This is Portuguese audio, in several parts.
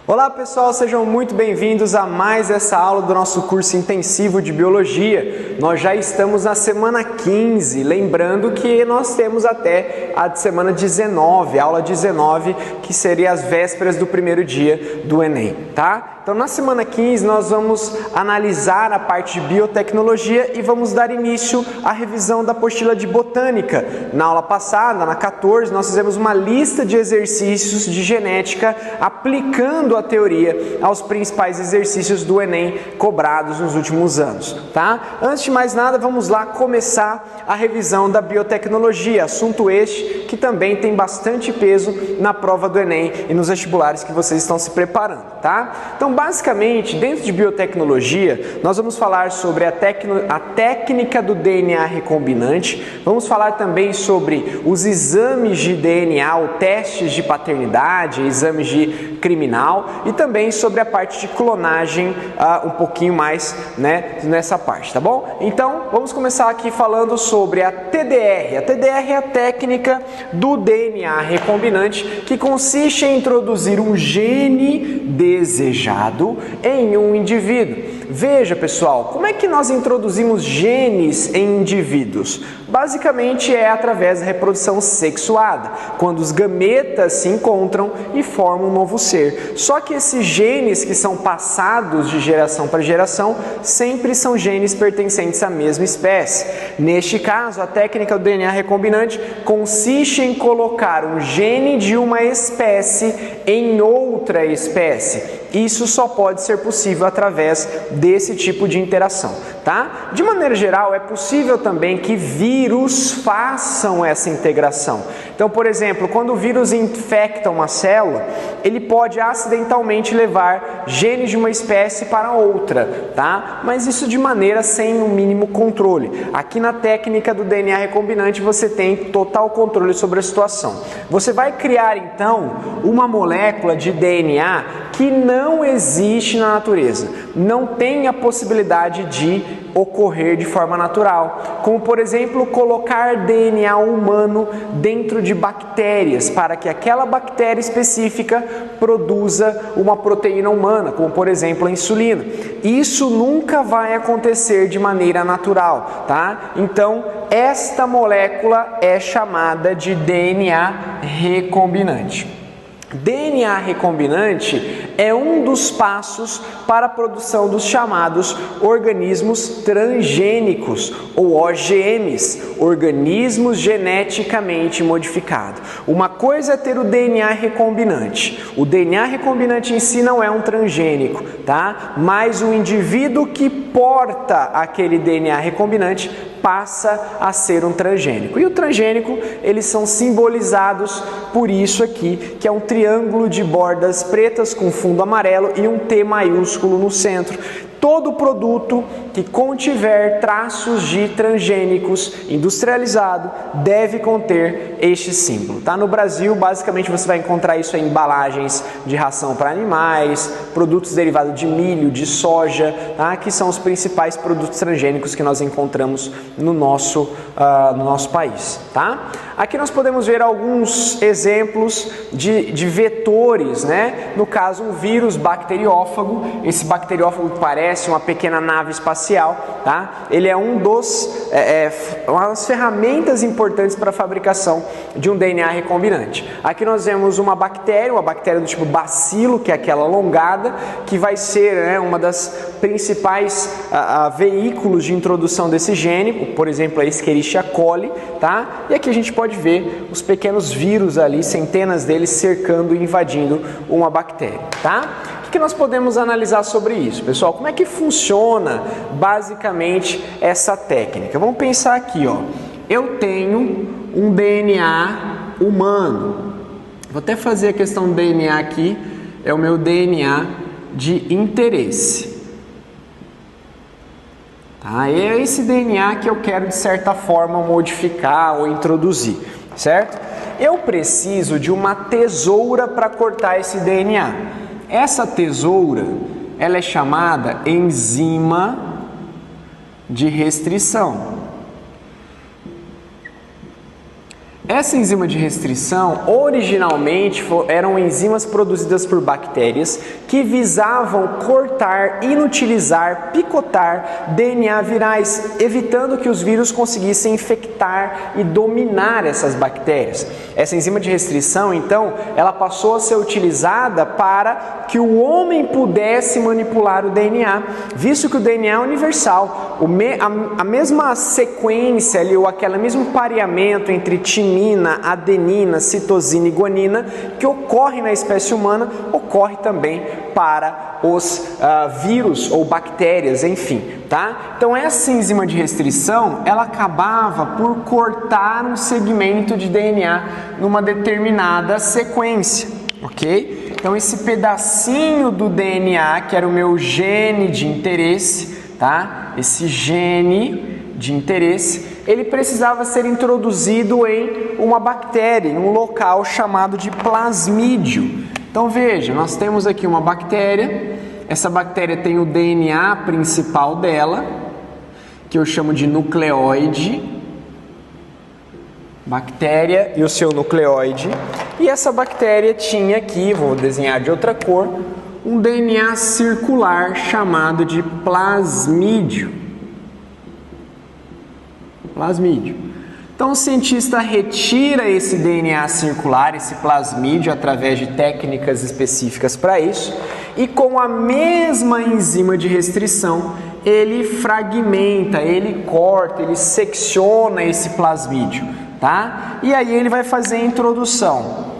Olá pessoal, sejam muito bem-vindos a mais essa aula do nosso curso intensivo de Biologia. Nós já estamos na semana 15, lembrando que nós temos até a semana 19, aula 19, que seria as vésperas do primeiro dia do Enem, tá? Então na semana 15 nós vamos analisar a parte de biotecnologia e vamos dar início à revisão da apostila de botânica. Na aula passada, na 14, nós fizemos uma lista de exercícios de genética aplicando a teoria aos principais exercícios do Enem cobrados nos últimos anos, tá? Antes de mais nada, vamos lá começar a revisão da biotecnologia, assunto este que também tem bastante peso na prova do Enem e nos vestibulares que vocês estão se preparando, tá? Então, basicamente, dentro de biotecnologia, nós vamos falar sobre a técnica do DNA recombinante, vamos falar também sobre os exames de DNA, ou testes de paternidade, exames de criminal, e também sobre a parte de clonagem um pouquinho mais, né, nessa parte, tá bom? Então, vamos começar aqui falando sobre a TDR. A TDR é a técnica do DNA recombinante, que consiste em introduzir um gene desejado em um indivíduo. Veja, pessoal, como é que nós introduzimos genes em indivíduos? Basicamente é através da reprodução sexuada, quando os gametas se encontram e formam um novo ser. Só que esses genes que são passados de geração para geração sempre são genes pertencentes à mesma espécie. Neste caso, a técnica do DNA recombinante consiste em colocar um gene de uma espécie em outra espécie. Isso só pode ser possível através desse tipo de interação, tá? De maneira geral, é possível também que vírus façam essa integração. Então, por exemplo, quando o vírus infecta uma célula, ele pode acidentalmente levar genes de uma espécie para outra, tá? Mas isso de maneira sem o mínimo controle. Aqui na técnica do DNA recombinante você tem total controle sobre a situação. Você vai criar então uma molécula de DNA que não existe na natureza, não tem a possibilidade de ocorrer de forma natural, como por exemplo colocar DNA humano dentro de bactérias para que aquela bactéria específica produza uma proteína humana, como por exemplo a insulina. Isso nunca vai acontecer de maneira natural, tá? Então esta molécula é chamada de DNA recombinante. DNA recombinante é um dos passos para a produção dos chamados organismos transgênicos, ou OGMs, organismos geneticamente modificados. Uma coisa é ter o DNA recombinante. O DNA recombinante em si não é um transgênico, tá? Mas o indivíduo que porta aquele DNA recombinante passa a ser um transgênico. E o transgênico, eles são simbolizados por isso aqui, que é um triângulo de bordas pretas com fundo amarelo e um T maiúsculo no centro. Todo produto que contiver traços de transgênicos industrializado deve conter este símbolo, tá? No Brasil, basicamente você vai encontrar isso em embalagens de ração para animais, produtos derivados de milho, de soja, tá? Que são os principais produtos transgênicos que nós encontramos no nosso país, tá? Aqui nós podemos ver alguns exemplos de vetores, né? No caso, um vírus bacteriófago. Esse bacteriófago parece uma pequena nave espacial, tá? Ele é uma das ferramentas importantes para a fabricação de um DNA recombinante. Aqui nós vemos uma bactéria do tipo bacilo, que é aquela alongada, que vai ser, né, uma das principais veículos de introdução desse gene, por exemplo, a Escherichia coli, tá? E aqui a gente pode ver os pequenos vírus ali, centenas deles cercando e invadindo uma bactéria, tá? O que nós podemos analisar sobre isso, pessoal? Como é que funciona basicamente essa técnica? Vamos pensar aqui, ó. Eu tenho um DNA humano. Vou até fazer a questão do DNA aqui, é o meu DNA de interesse. Tá? É esse DNA que eu quero de certa forma modificar ou introduzir, certo? Eu preciso de uma tesoura para cortar esse DNA. Essa tesoura, ela é chamada enzima de restrição. Essa enzima de restrição, originalmente, eram enzimas produzidas por bactérias que visavam cortar, inutilizar, picotar DNA virais, evitando que os vírus conseguissem infectar e dominar essas bactérias. Essa enzima de restrição, então, ela passou a ser utilizada para que o homem pudesse manipular o DNA, visto que o DNA é universal. A mesma sequência ali, ou aquele mesmo pareamento entre timina, adenina, citosina e guanina que ocorre na espécie humana, ocorre também para os vírus ou bactérias, enfim, tá? Então essa enzima de restrição, ela acabava por cortar um segmento de DNA numa determinada sequência, ok? Então esse pedacinho do DNA, que era o meu gene de interesse, tá? Esse gene de interesse, ele precisava ser introduzido em uma bactéria, em um local chamado de plasmídio. Então veja, nós temos aqui uma bactéria, essa bactéria tem o DNA principal dela, que eu chamo de nucleóide, bactéria e o seu nucleóide, e essa bactéria tinha aqui, vou desenhar de outra cor, um DNA circular chamado de plasmídio. Então o cientista retira esse DNA circular, esse plasmídio, através de técnicas específicas para isso, e com a mesma enzima de restrição, ele fragmenta, ele corta, ele secciona esse plasmídio, tá? E aí ele vai fazer a introdução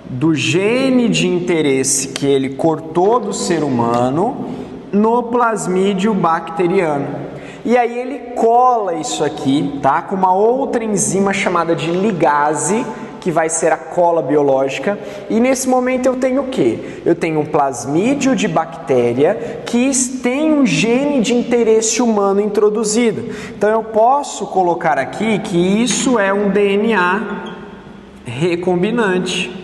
do gene de interesse que ele cortou do ser humano no plasmídio bacteriano. E aí ele cola isso aqui, tá? Com uma outra enzima chamada de ligase, que vai ser a cola biológica. E nesse momento eu tenho o quê? Eu tenho um plasmídio de bactéria que tem um gene de interesse humano introduzido. Então eu posso colocar aqui que isso é um DNA recombinante.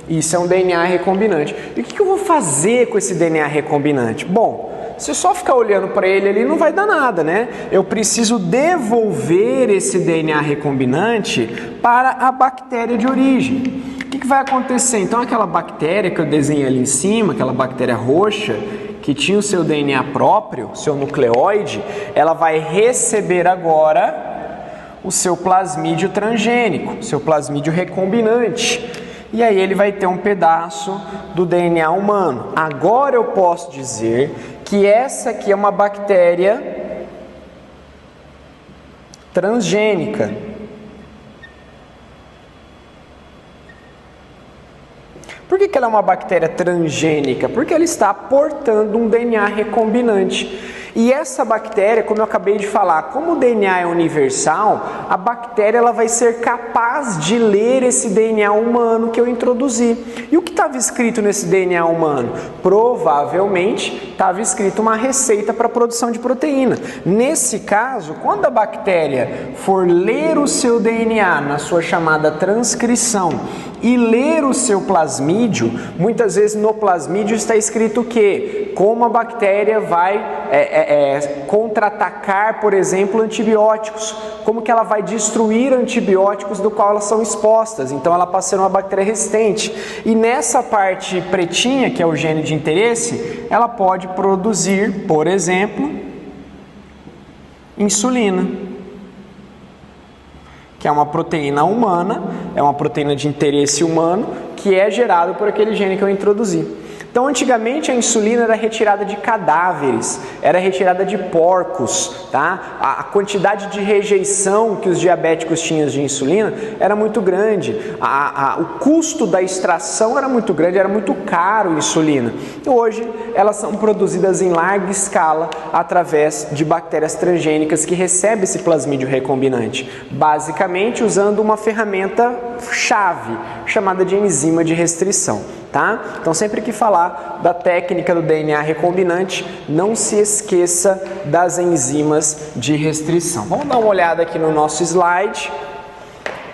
Isso é um DNA recombinante. E o que eu vou fazer com esse DNA recombinante? Bom, se eu só ficar olhando para ele ali não vai dar nada, né? Eu preciso devolver esse DNA recombinante para a bactéria de origem. O que vai acontecer? Então aquela bactéria que eu desenhei ali em cima, aquela bactéria roxa, que tinha o seu DNA próprio, seu nucleóide, ela vai receber agora o seu plasmídio transgênico, o seu plasmídio recombinante. E aí ele vai ter um pedaço do DNA humano. Agora eu posso dizer que essa aqui é uma bactéria transgênica. Por que ela é uma bactéria transgênica? Porque ela está portando um DNA recombinante. E essa bactéria, como eu acabei de falar, como o DNA é universal, a bactéria ela vai ser capaz de ler esse DNA humano que eu introduzi. E o que estava escrito nesse DNA humano? Provavelmente estava escrito uma receita para a produção de proteína. Nesse caso, quando a bactéria for ler o seu DNA na sua chamada transcrição e ler o seu plasmídio, muitas vezes no plasmídio está escrito o quê? Como a bactéria vai contra-atacar, por exemplo, antibióticos, como que ela vai destruir antibióticos do qual elas são expostas. Então ela passa a ser uma bactéria resistente. E nessa parte pretinha, que é o gene de interesse, ela pode produzir, por exemplo, insulina, que é uma proteína humana, é uma proteína de interesse humano, que é gerado por aquele gene que eu introduzi. Então, antigamente a insulina era retirada de cadáveres, era retirada de porcos, tá? A quantidade de rejeição que os diabéticos tinham de insulina era muito grande, o custo da extração era muito grande, era muito caro a insulina. E hoje elas são produzidas em larga escala através de bactérias transgênicas que recebem esse plasmídio recombinante, basicamente usando uma ferramenta chave chamada de enzima de restrição. Tá? Então sempre que falar da técnica do DNA recombinante, não se esqueça das enzimas de restrição. Vamos dar uma olhada aqui no nosso slide,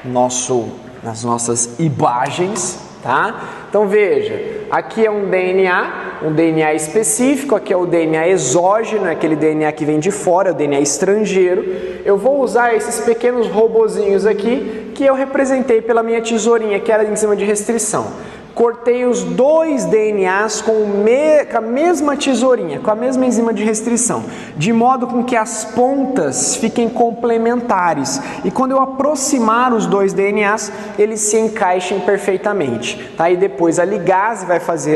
nas nossas imagens, tá? Então veja, aqui é um DNA específico, aqui é o DNA exógeno, é aquele DNA que vem de fora, é o DNA estrangeiro, eu vou usar esses pequenos robozinhos aqui que eu representei pela minha tesourinha, que era a enzima de restrição. Cortei os 2 DNAs com a mesma tesourinha, com a mesma enzima de restrição, de modo com que as pontas fiquem complementares. E quando eu aproximar os 2 DNAs, eles se encaixem perfeitamente. Tá? E depois a ligase vai fazer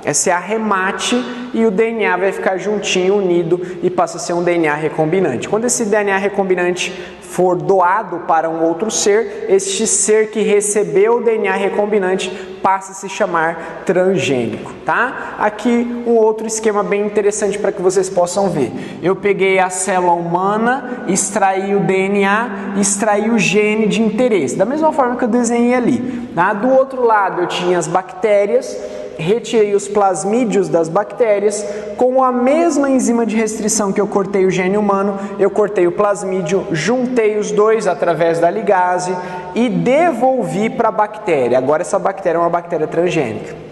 esse arremate e o DNA vai ficar juntinho, unido e passa a ser um DNA recombinante. Quando esse DNA recombinante for doado para um outro ser, este ser que recebeu o DNA recombinante passa a se chamar transgênico, tá? Aqui um outro esquema bem interessante para que vocês possam ver. Eu peguei a célula humana, extraí o DNA, extraí o gene de interesse, da mesma forma que eu desenhei ali. Tá? Do outro lado eu tinha as bactérias, retirei os plasmídios das bactérias, com a mesma enzima de restrição que eu cortei o gene humano, eu cortei o plasmídio, juntei os 2 através da ligase e devolvi para a bactéria. Agora essa bactéria é uma bactéria transgênica.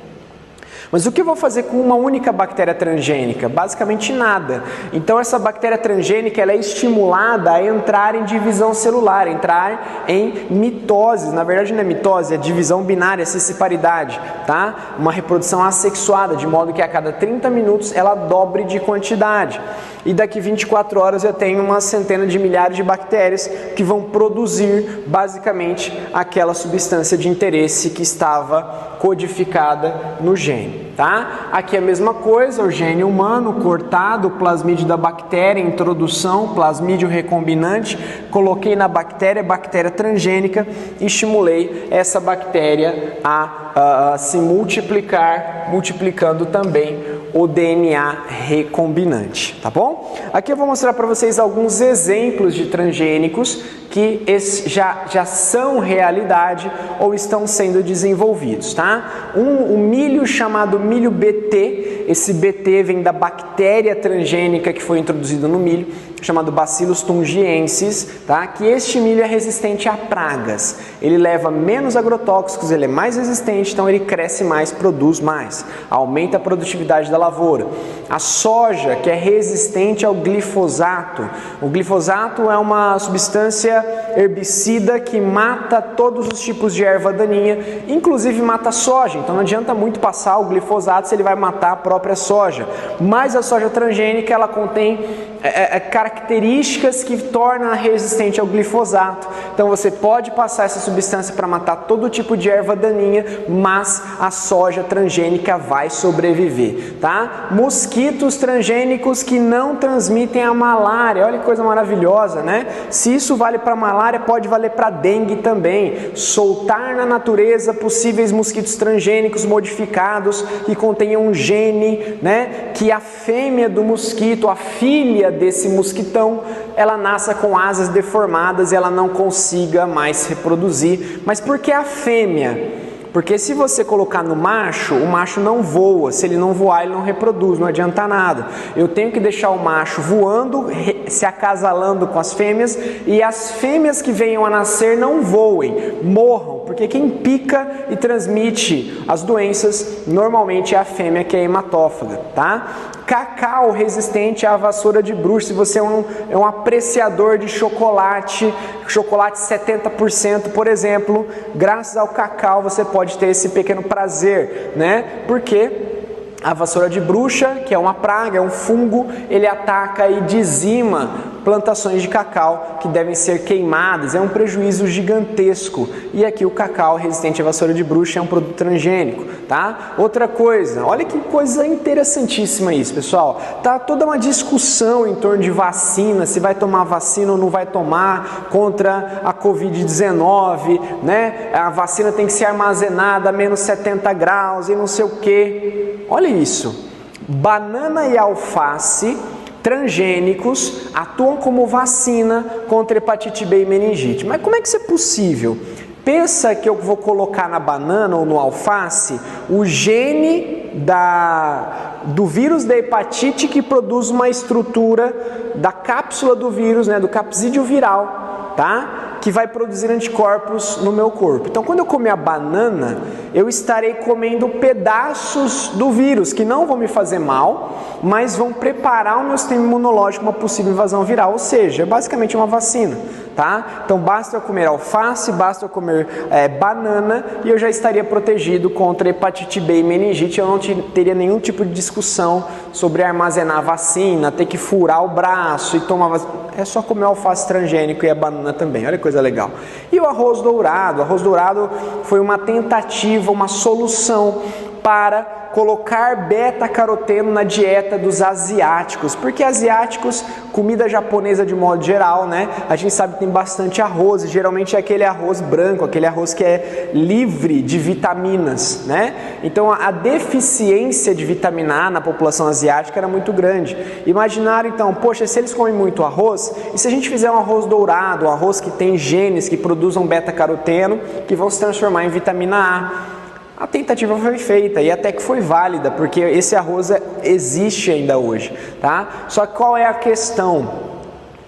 Mas o que eu vou fazer com uma única bactéria transgênica? Basicamente nada. Então essa bactéria transgênica ela é estimulada a entrar em divisão celular, entrar em mitose. Na verdade não é mitose, é divisão binária, é cisparidade, tá? Uma reprodução assexuada, de modo que a cada 30 minutos ela dobre de quantidade. E daqui 24 horas eu tenho uma centena de milhares de bactérias que vão produzir basicamente aquela substância de interesse que estava codificada no gene, tá? Aqui é a mesma coisa, o gene humano cortado, o plasmídio da bactéria, introdução, plasmídio recombinante, coloquei na bactéria transgênica e estimulei essa bactéria a se multiplicar, multiplicando também o DNA recombinante, tá bom? Aqui eu vou mostrar para vocês alguns exemplos de transgênicos que já são realidade ou estão sendo desenvolvidos, tá? Um milho chamado milho BT, esse BT vem da bactéria transgênica que foi introduzida no milho, chamado Bacillus thuringiensis, tá? Que este milho é resistente a pragas, ele leva menos agrotóxicos, ele é mais resistente, então ele cresce mais, produz mais, aumenta a produtividade da lavoura. A soja, que é resistente ao glifosato, o glifosato é uma substância herbicida que mata todos os tipos de erva daninha, inclusive mata a soja, então não adianta muito passar o glifosato se ele vai matar a própria soja, mas a soja transgênica ela contém características que tornam resistente ao glifosato, então você pode passar essa substância para matar todo tipo de erva daninha, mas a soja transgênica vai sobreviver, tá? Mosquitos transgênicos que não transmitem a malária, olha que coisa maravilhosa, né? Se isso vale para malária, pode valer para dengue também. Soltar na natureza possíveis mosquitos transgênicos modificados que contenham um gene, né? Que a fêmea do mosquito, a filha desse mosquitão, ela nasça com asas deformadas e ela não consiga mais se reproduzir. Mas por que a fêmea? Porque se você colocar no macho, o macho não voa, se ele não voar ele não reproduz, não adianta nada. Eu tenho que deixar o macho voando, se acasalando com as fêmeas, e as fêmeas que venham a nascer não voem, morram, porque quem pica e transmite as doenças normalmente é a fêmea, que é hematófaga, tá? Cacau resistente à vassoura de bruxa. Se você é um apreciador de chocolate 70%, por exemplo, graças ao cacau você pode ter esse pequeno prazer, né? Porque a vassoura de bruxa, que é uma praga, é um fungo, ele ataca e dizima plantações de cacau que devem ser queimadas, é um prejuízo gigantesco. E aqui o cacau resistente à vassoura de bruxa é um produto transgênico, tá? Outra coisa, olha que coisa interessantíssima isso, pessoal. Tá toda uma discussão em torno de vacina, se vai tomar vacina ou não vai tomar contra a Covid-19, né? A vacina tem que ser armazenada a menos 70 graus e não sei o que. Olha isso, banana e alface transgênicos atuam como vacina contra hepatite B e meningite. Mas como é que isso é possível? Pensa que eu vou colocar na banana ou no alface o gene do vírus da hepatite que produz uma estrutura da cápsula do vírus, né, do capsídeo viral, tá? que vai produzir anticorpos no meu corpo. Então, quando eu comer a banana, eu estarei comendo pedaços do vírus que não vão me fazer mal, mas vão preparar o meu sistema imunológico para uma possível invasão viral, ou seja, é basicamente uma vacina. Tá? Então basta eu comer alface, basta eu comer banana e eu já estaria protegido contra hepatite B e meningite. Eu não teria nenhum tipo de discussão sobre armazenar vacina, ter que furar o braço e tomar vacina. É só comer alface transgênico e a banana também, olha que coisa legal. E o arroz dourado? O arroz dourado foi uma tentativa, uma solução para colocar beta-caroteno na dieta dos asiáticos, porque asiáticos, comida japonesa de modo geral, né? A gente sabe que tem bastante arroz, e geralmente é aquele arroz branco, aquele arroz que é livre de vitaminas, né? Então a deficiência de vitamina A na população asiática era muito grande. Imaginaram então, poxa, se eles comem muito arroz, e se a gente fizer um arroz dourado, um arroz que tem genes que produzam beta-caroteno, que vão se transformar em vitamina A? A tentativa foi feita e até que foi válida, porque esse arroz existe ainda hoje, tá? Só que qual é a questão?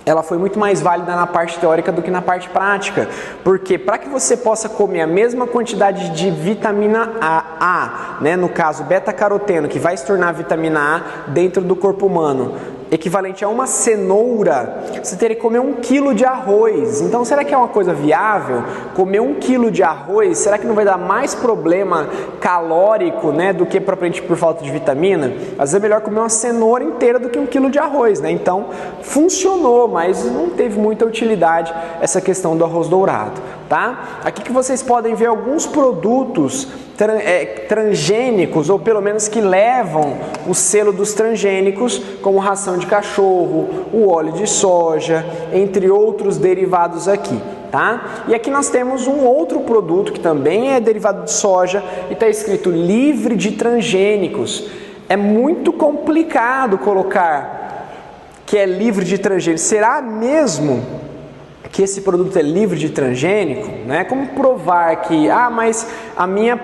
Ela foi muito mais válida na parte teórica do que na parte prática, porque para que você possa comer a mesma quantidade de vitamina A, né, no caso beta-caroteno, que vai se tornar vitamina A dentro do corpo humano, equivalente a uma cenoura, você teria que comer 1 quilo de arroz. Então será que é uma coisa viável? Comer 1 quilo de arroz, será que não vai dar mais problema calórico, né, do que propriamente por falta de vitamina? Às vezes é melhor comer uma cenoura inteira do que 1 quilo de arroz, né? Então funcionou, mas não teve muita utilidade essa questão do arroz dourado, tá? Aqui que vocês podem ver alguns produtos transgênicos, ou pelo menos que levam o selo dos transgênicos, como ração de cachorro, o óleo de soja, entre outros derivados aqui, tá? E aqui nós temos um outro produto que também é derivado de soja e está escrito livre de transgênicos. É muito complicado colocar que é livre de transgênicos. Será mesmo que esse produto é livre de transgênico, né? Como provar que, mas a minha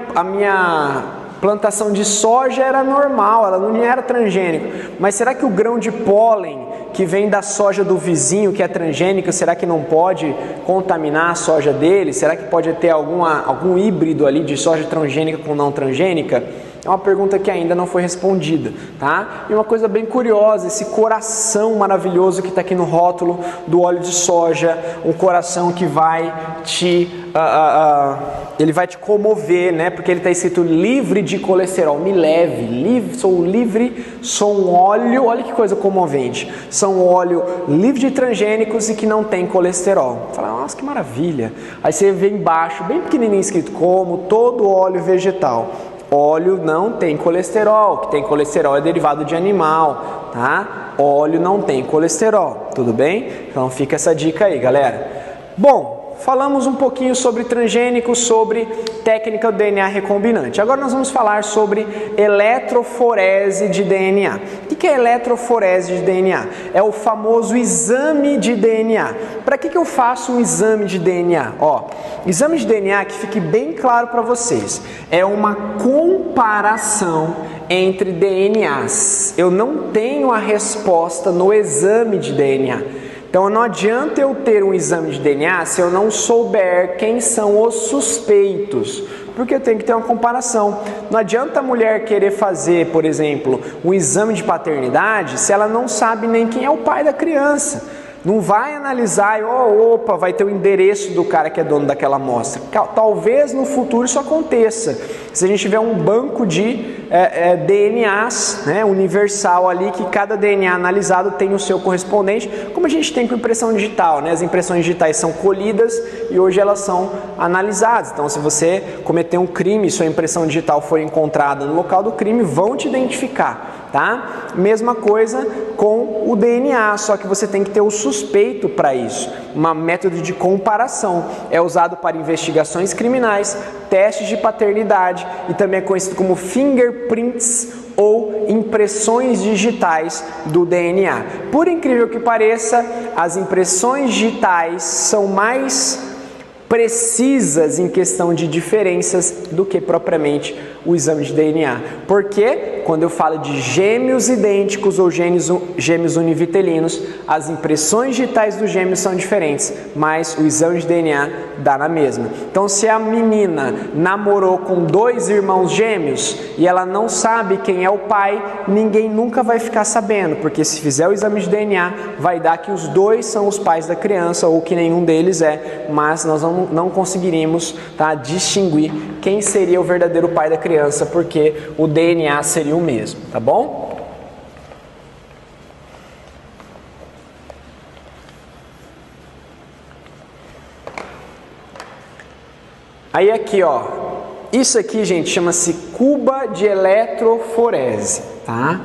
plantação de soja era normal, ela não era transgênico, mas será que o grão de pólen que vem da soja do vizinho, que é transgênica, será que não pode contaminar a soja dele? Será que pode ter algum híbrido ali de soja transgênica com não transgênica? É uma pergunta que ainda não foi respondida, tá? E uma coisa bem curiosa, esse coração maravilhoso que está aqui no rótulo do óleo de soja, um coração que vai ele vai te comover, né? Porque ele está escrito livre de colesterol, me leve, sou livre, sou um óleo, olha que coisa comovente, sou um óleo livre de transgênicos e que não tem colesterol. Fala, nossa, que maravilha. Aí você vê embaixo, bem pequenininho escrito, como todo óleo vegetal. Óleo não tem colesterol, que tem colesterol é derivado de animal, tá? Óleo não tem colesterol, tudo bem? Então fica essa dica aí, galera. Bom, falamos um pouquinho sobre transgênicos, sobre técnica do DNA recombinante. Agora nós vamos falar sobre eletroforese de DNA. O que é eletroforese de DNA? É o famoso exame de DNA. Para que eu faço um exame de DNA? Exame de DNA, que fique bem claro para vocês, é uma comparação entre DNAs. Eu não tenho a resposta no exame de DNA. Então não adianta eu ter um exame de DNA se eu não souber quem são os suspeitos, porque eu tenho que ter uma comparação. Não adianta a mulher querer fazer, por exemplo, um exame de paternidade se ela não sabe nem quem é o pai da criança. Não vai analisar e, vai ter o endereço do cara que é dono daquela amostra. Talvez no futuro isso aconteça. Se a gente tiver um banco de DNAs, né, universal ali, que cada DNA analisado tem o seu correspondente, como a gente tem com impressão digital, né? As impressões digitais são colhidas e hoje elas são analisadas. Então, se você cometer um crime e sua impressão digital for encontrada no local do crime, vão te identificar, tá? Mesma coisa com o DNA, só que você tem que ter o suspeito para isso. Um método de comparação é usado para investigações criminais, testes de paternidade e também é conhecido como fingerprints ou impressões digitais do DNA. Por incrível que pareça, as impressões digitais são mais precisas em questão de diferenças do que propriamente o exame de DNA. Por quê? quando eu falo de gêmeos idênticos ou gêmeos univitelinos, as impressões digitais dos gêmeos são diferentes, mas o exame de DNA dá na mesma. Então, se a menina namorou com 2 irmãos gêmeos e ela não sabe quem é o pai, ninguém nunca vai ficar sabendo, porque se fizer o exame de DNA, vai dar que os 2 são os pais da criança ou que nenhum deles é, mas nós não conseguiríamos, tá, distinguir quem seria o verdadeiro pai da criança, porque o DNA seria o mesmo, tá bom? Aí aqui, ó, isso aqui, gente, chama-se cuba de eletroforese, tá?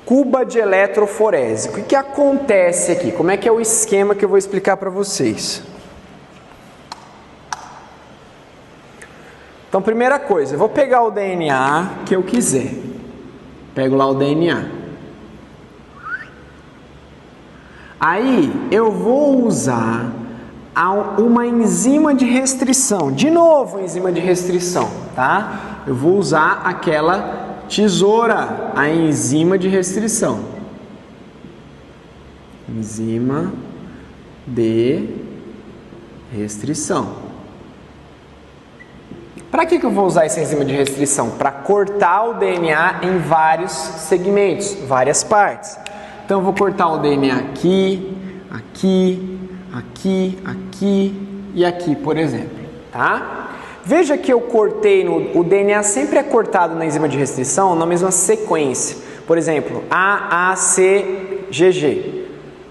Cuba de eletroforese. O que acontece aqui? Como é que é o esquema que eu vou explicar para vocês? Então, primeira coisa, eu vou pegar o DNA que eu quiser. Pego lá o DNA. Aí, eu vou usar uma enzima de restrição. De novo, enzima de restrição, tá? Eu vou usar aquela tesoura, a enzima de restrição. Enzima de restrição. Para que eu vou usar essa enzima de restrição? Para cortar o DNA em vários segmentos, várias partes. Então eu vou cortar o DNA aqui, aqui, aqui, aqui e aqui, por exemplo, tá? Veja que eu cortei, o DNA sempre é cortado na enzima de restrição na mesma sequência. Por exemplo, AACGG,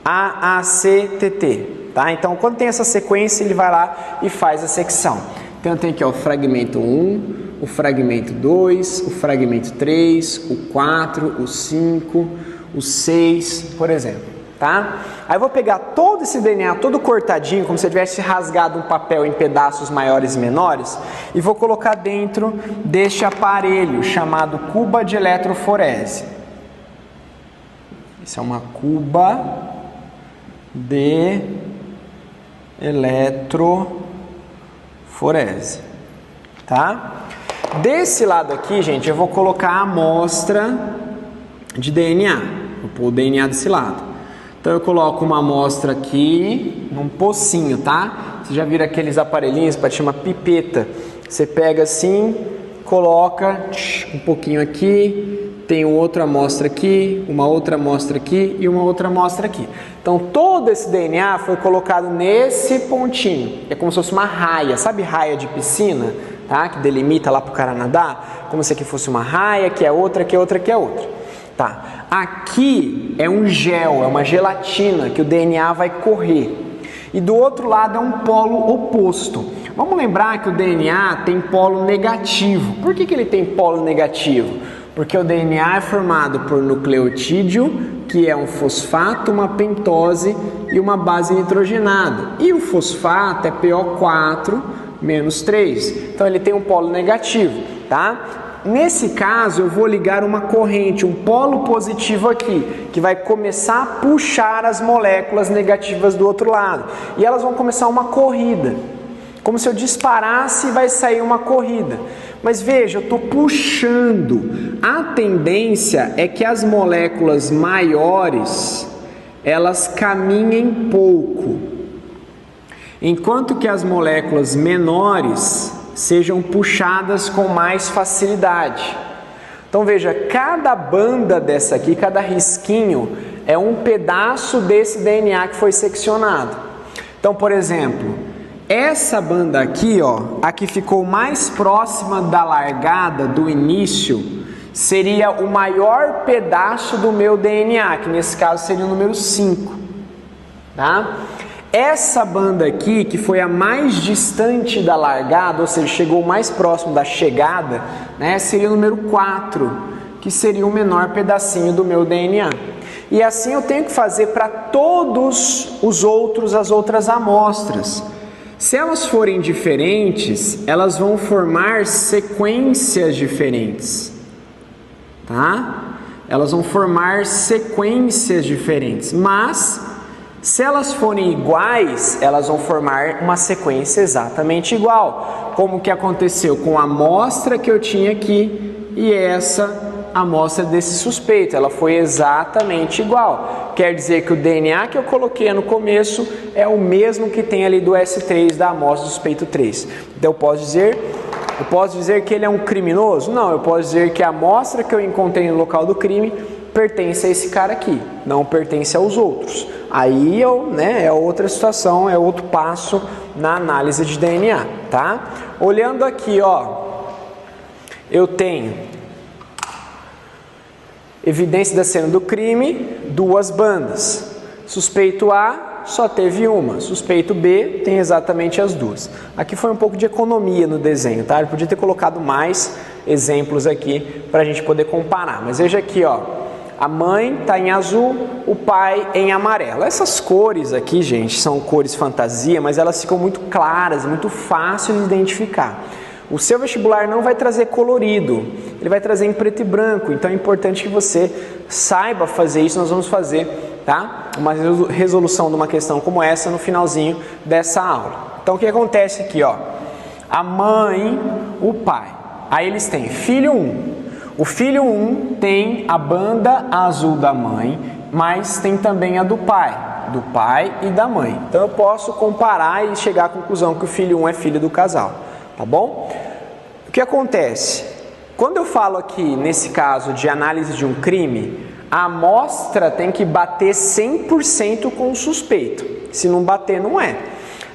AACTT, tá? Então, quando tem essa sequência, ele vai lá e faz a secção. Então, eu tenho aqui ó, o fragmento 1, o fragmento 2, o fragmento 3, o 4, o 5, o 6, por exemplo, tá? Aí eu vou pegar todo esse DNA, todo cortadinho, como se eu tivesse rasgado um papel em pedaços maiores e menores, e vou colocar dentro deste aparelho chamado cuba de eletroforese. Isso é uma cuba de eletroforese, tá? Desse lado aqui, gente, eu vou colocar a amostra de DNA. Vou pôr o DNA desse lado. Então eu coloco uma amostra aqui num pocinho, tá? Você já viram aqueles aparelhinhos para chamar pipeta? Você pega assim, coloca um pouquinho aqui, tem outra amostra aqui, uma outra amostra aqui e uma outra amostra aqui. Então todo esse DNA foi colocado nesse pontinho. É como se fosse uma raia, sabe raia de piscina, tá? Que delimita lá para o cara nadar, como se aqui fosse uma raia, que é outra, que é outra, que é outra. Tá. Aqui é um gel, é uma gelatina que o DNA vai correr. E do outro lado é um polo oposto. Vamos lembrar que o DNA tem polo negativo. Por que ele tem polo negativo? Porque o DNA é formado por nucleotídeo, que é um fosfato, uma pentose e uma base nitrogenada. E o fosfato é PO4 menos 3. Então ele tem um polo negativo, tá? Nesse caso, eu vou ligar uma corrente, um polo positivo aqui, que vai começar a puxar as moléculas negativas do outro lado. E elas vão começar uma corrida. Como se eu disparasse e vai sair uma corrida. Mas veja, eu estou puxando. A tendência é que as moléculas maiores, elas caminhem pouco. Enquanto que as moléculas menores sejam puxadas com mais facilidade. Então veja, cada banda dessa aqui, cada risquinho é um pedaço desse DNA que foi seccionado. Então, por exemplo, essa banda aqui, ó, a que ficou mais próxima da largada, do início, seria o maior pedaço do meu DNA, que nesse caso seria o número 5, tá? Essa banda aqui, que foi a mais distante da largada, ou seja, chegou mais próximo da chegada, né, seria o número 4, que seria o menor pedacinho do meu DNA. E assim eu tenho que fazer para todos as outras amostras. Se elas forem diferentes, elas vão formar sequências diferentes, tá? Elas vão formar sequências diferentes, mas se elas forem iguais, elas vão formar uma sequência exatamente igual, como que aconteceu com a amostra que eu tinha aqui e essa amostra desse suspeito, ela foi exatamente igual. Quer dizer que o DNA que eu coloquei no começo é o mesmo que tem ali do S3 da amostra do suspeito 3. Então eu posso dizer que ele é um criminoso? Não, eu posso dizer que a amostra que eu encontrei no local do crime pertence a esse cara aqui, não pertence aos outros. Aí é outra situação, é outro passo na análise de DNA, tá? Olhando aqui, eu tenho evidência da cena do crime, 2 bandas. Suspeito A só teve uma, suspeito B tem exatamente as 2. Aqui foi um pouco de economia no desenho, tá? Eu podia ter colocado mais exemplos aqui para a gente poder comparar, mas veja aqui, a mãe está em azul, o pai em amarelo. Essas cores aqui, gente, são cores fantasia, mas elas ficam muito claras, muito fáceis de identificar. O seu vestibular não vai trazer colorido, ele vai trazer em preto e branco, então é importante que você saiba fazer isso. Nós vamos fazer, tá? Uma resolução de uma questão como essa no finalzinho dessa aula. Então o que acontece aqui, a mãe, o pai, aí eles têm filho 1. O filho 1 tem a banda azul da mãe, mas tem também a do pai e da mãe. Então eu posso comparar e chegar à conclusão que o filho 1 é filho do casal, tá bom? O que acontece? Quando eu falo aqui, nesse caso de análise de um crime, a amostra tem que bater 100% com o suspeito. Se não bater, não é.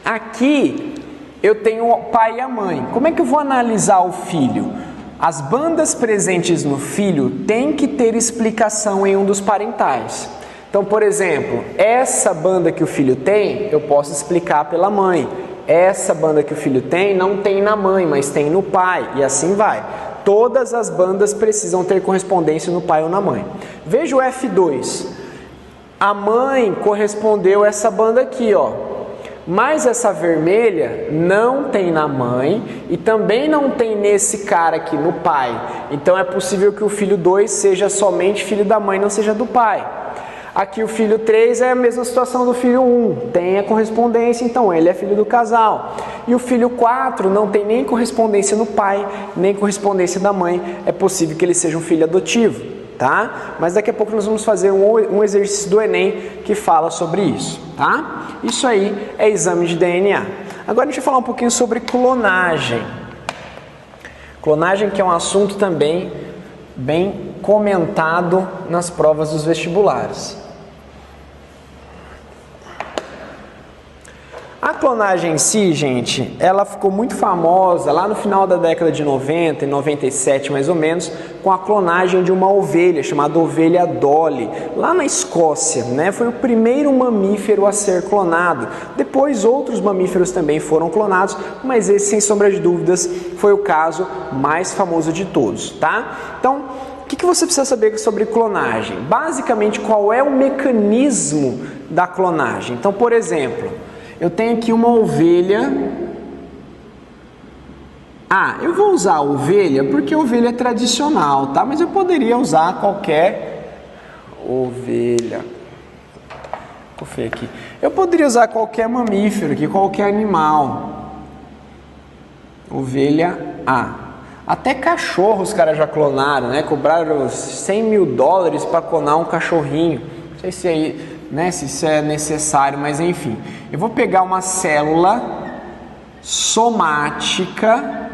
Aqui eu tenho o pai e a mãe. Como é que eu vou analisar o filho? As bandas presentes no filho têm que ter explicação em um dos parentais. Então, por exemplo, essa banda que o filho tem, eu posso explicar pela mãe. Essa banda que o filho tem, não tem na mãe, mas tem no pai, e assim vai. Todas as bandas precisam ter correspondência no pai ou na mãe. Veja o F2. A mãe correspondeu essa banda aqui, mas essa vermelha não tem na mãe e também não tem nesse cara aqui, no pai. Então é possível que o filho 2 seja somente filho da mãe, não seja do pai. Aqui o filho 3 é a mesma situação do filho 1, tem a correspondência, então ele é filho do casal. E o filho 4 não tem nem correspondência no pai, nem correspondência da mãe, é possível que ele seja um filho adotivo, tá? Mas daqui a pouco nós vamos fazer um exercício do Enem que fala sobre isso, tá? Isso aí é exame de DNA. Agora a gente vai falar um pouquinho sobre clonagem. Clonagem que é um assunto também bem comentado nas provas dos vestibulares. A clonagem em si, gente, ela ficou muito famosa lá no final da década de 90, em 97 mais ou menos, com a clonagem de uma ovelha chamada ovelha Dolly, lá na Escócia, né? Foi o primeiro mamífero a ser clonado. Depois outros mamíferos também foram clonados, mas esse, sem sombra de dúvidas, foi o caso mais famoso de todos, tá? Então, o que você precisa saber sobre clonagem? Basicamente, qual é o mecanismo da clonagem? Então, por exemplo, eu tenho aqui uma ovelha. Eu vou usar a ovelha porque a ovelha é tradicional, tá? Mas eu poderia usar qualquer ovelha. Aqui. Eu poderia usar qualquer mamífero aqui, qualquer animal. Ovelha A. Até cachorro os caras já clonaram, né? Cobraram $100 mil para clonar um cachorrinho. Não sei se aí, né, se isso é necessário, mas enfim. Eu vou pegar uma célula somática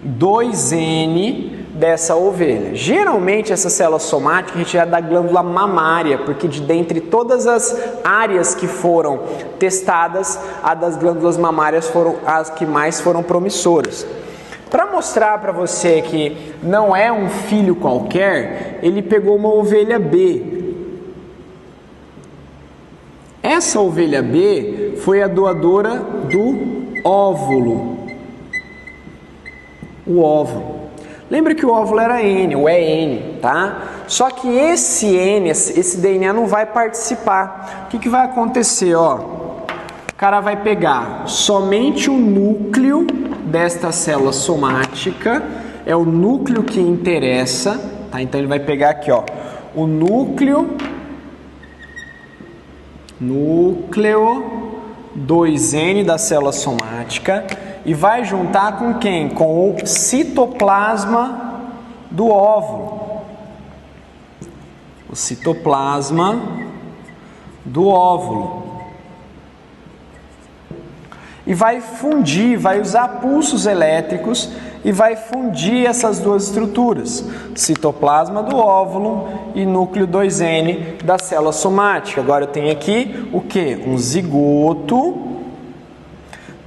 2N dessa ovelha. Geralmente essa célula somática é retirada da glândula mamária, porque de dentre todas as áreas que foram testadas, a das glândulas mamárias foram as que mais foram promissoras. Para mostrar para você que não é um filho qualquer, ele pegou uma ovelha B. Essa ovelha B foi a doadora do óvulo. O óvulo. Lembra que o óvulo era N, o EN, tá? Só que esse N, esse DNA não vai participar. O que vai acontecer, ó? O cara vai pegar somente o núcleo desta célula somática, é o núcleo que interessa, tá? Então ele vai pegar aqui, ó, o núcleo 2N da célula somática e vai juntar com quem? Com o citoplasma do óvulo. O citoplasma do óvulo. E vai fundir, vai usar pulsos elétricos e vai fundir essas duas estruturas, citoplasma do óvulo e núcleo 2N da célula somática. Agora eu tenho aqui o que? Um zigoto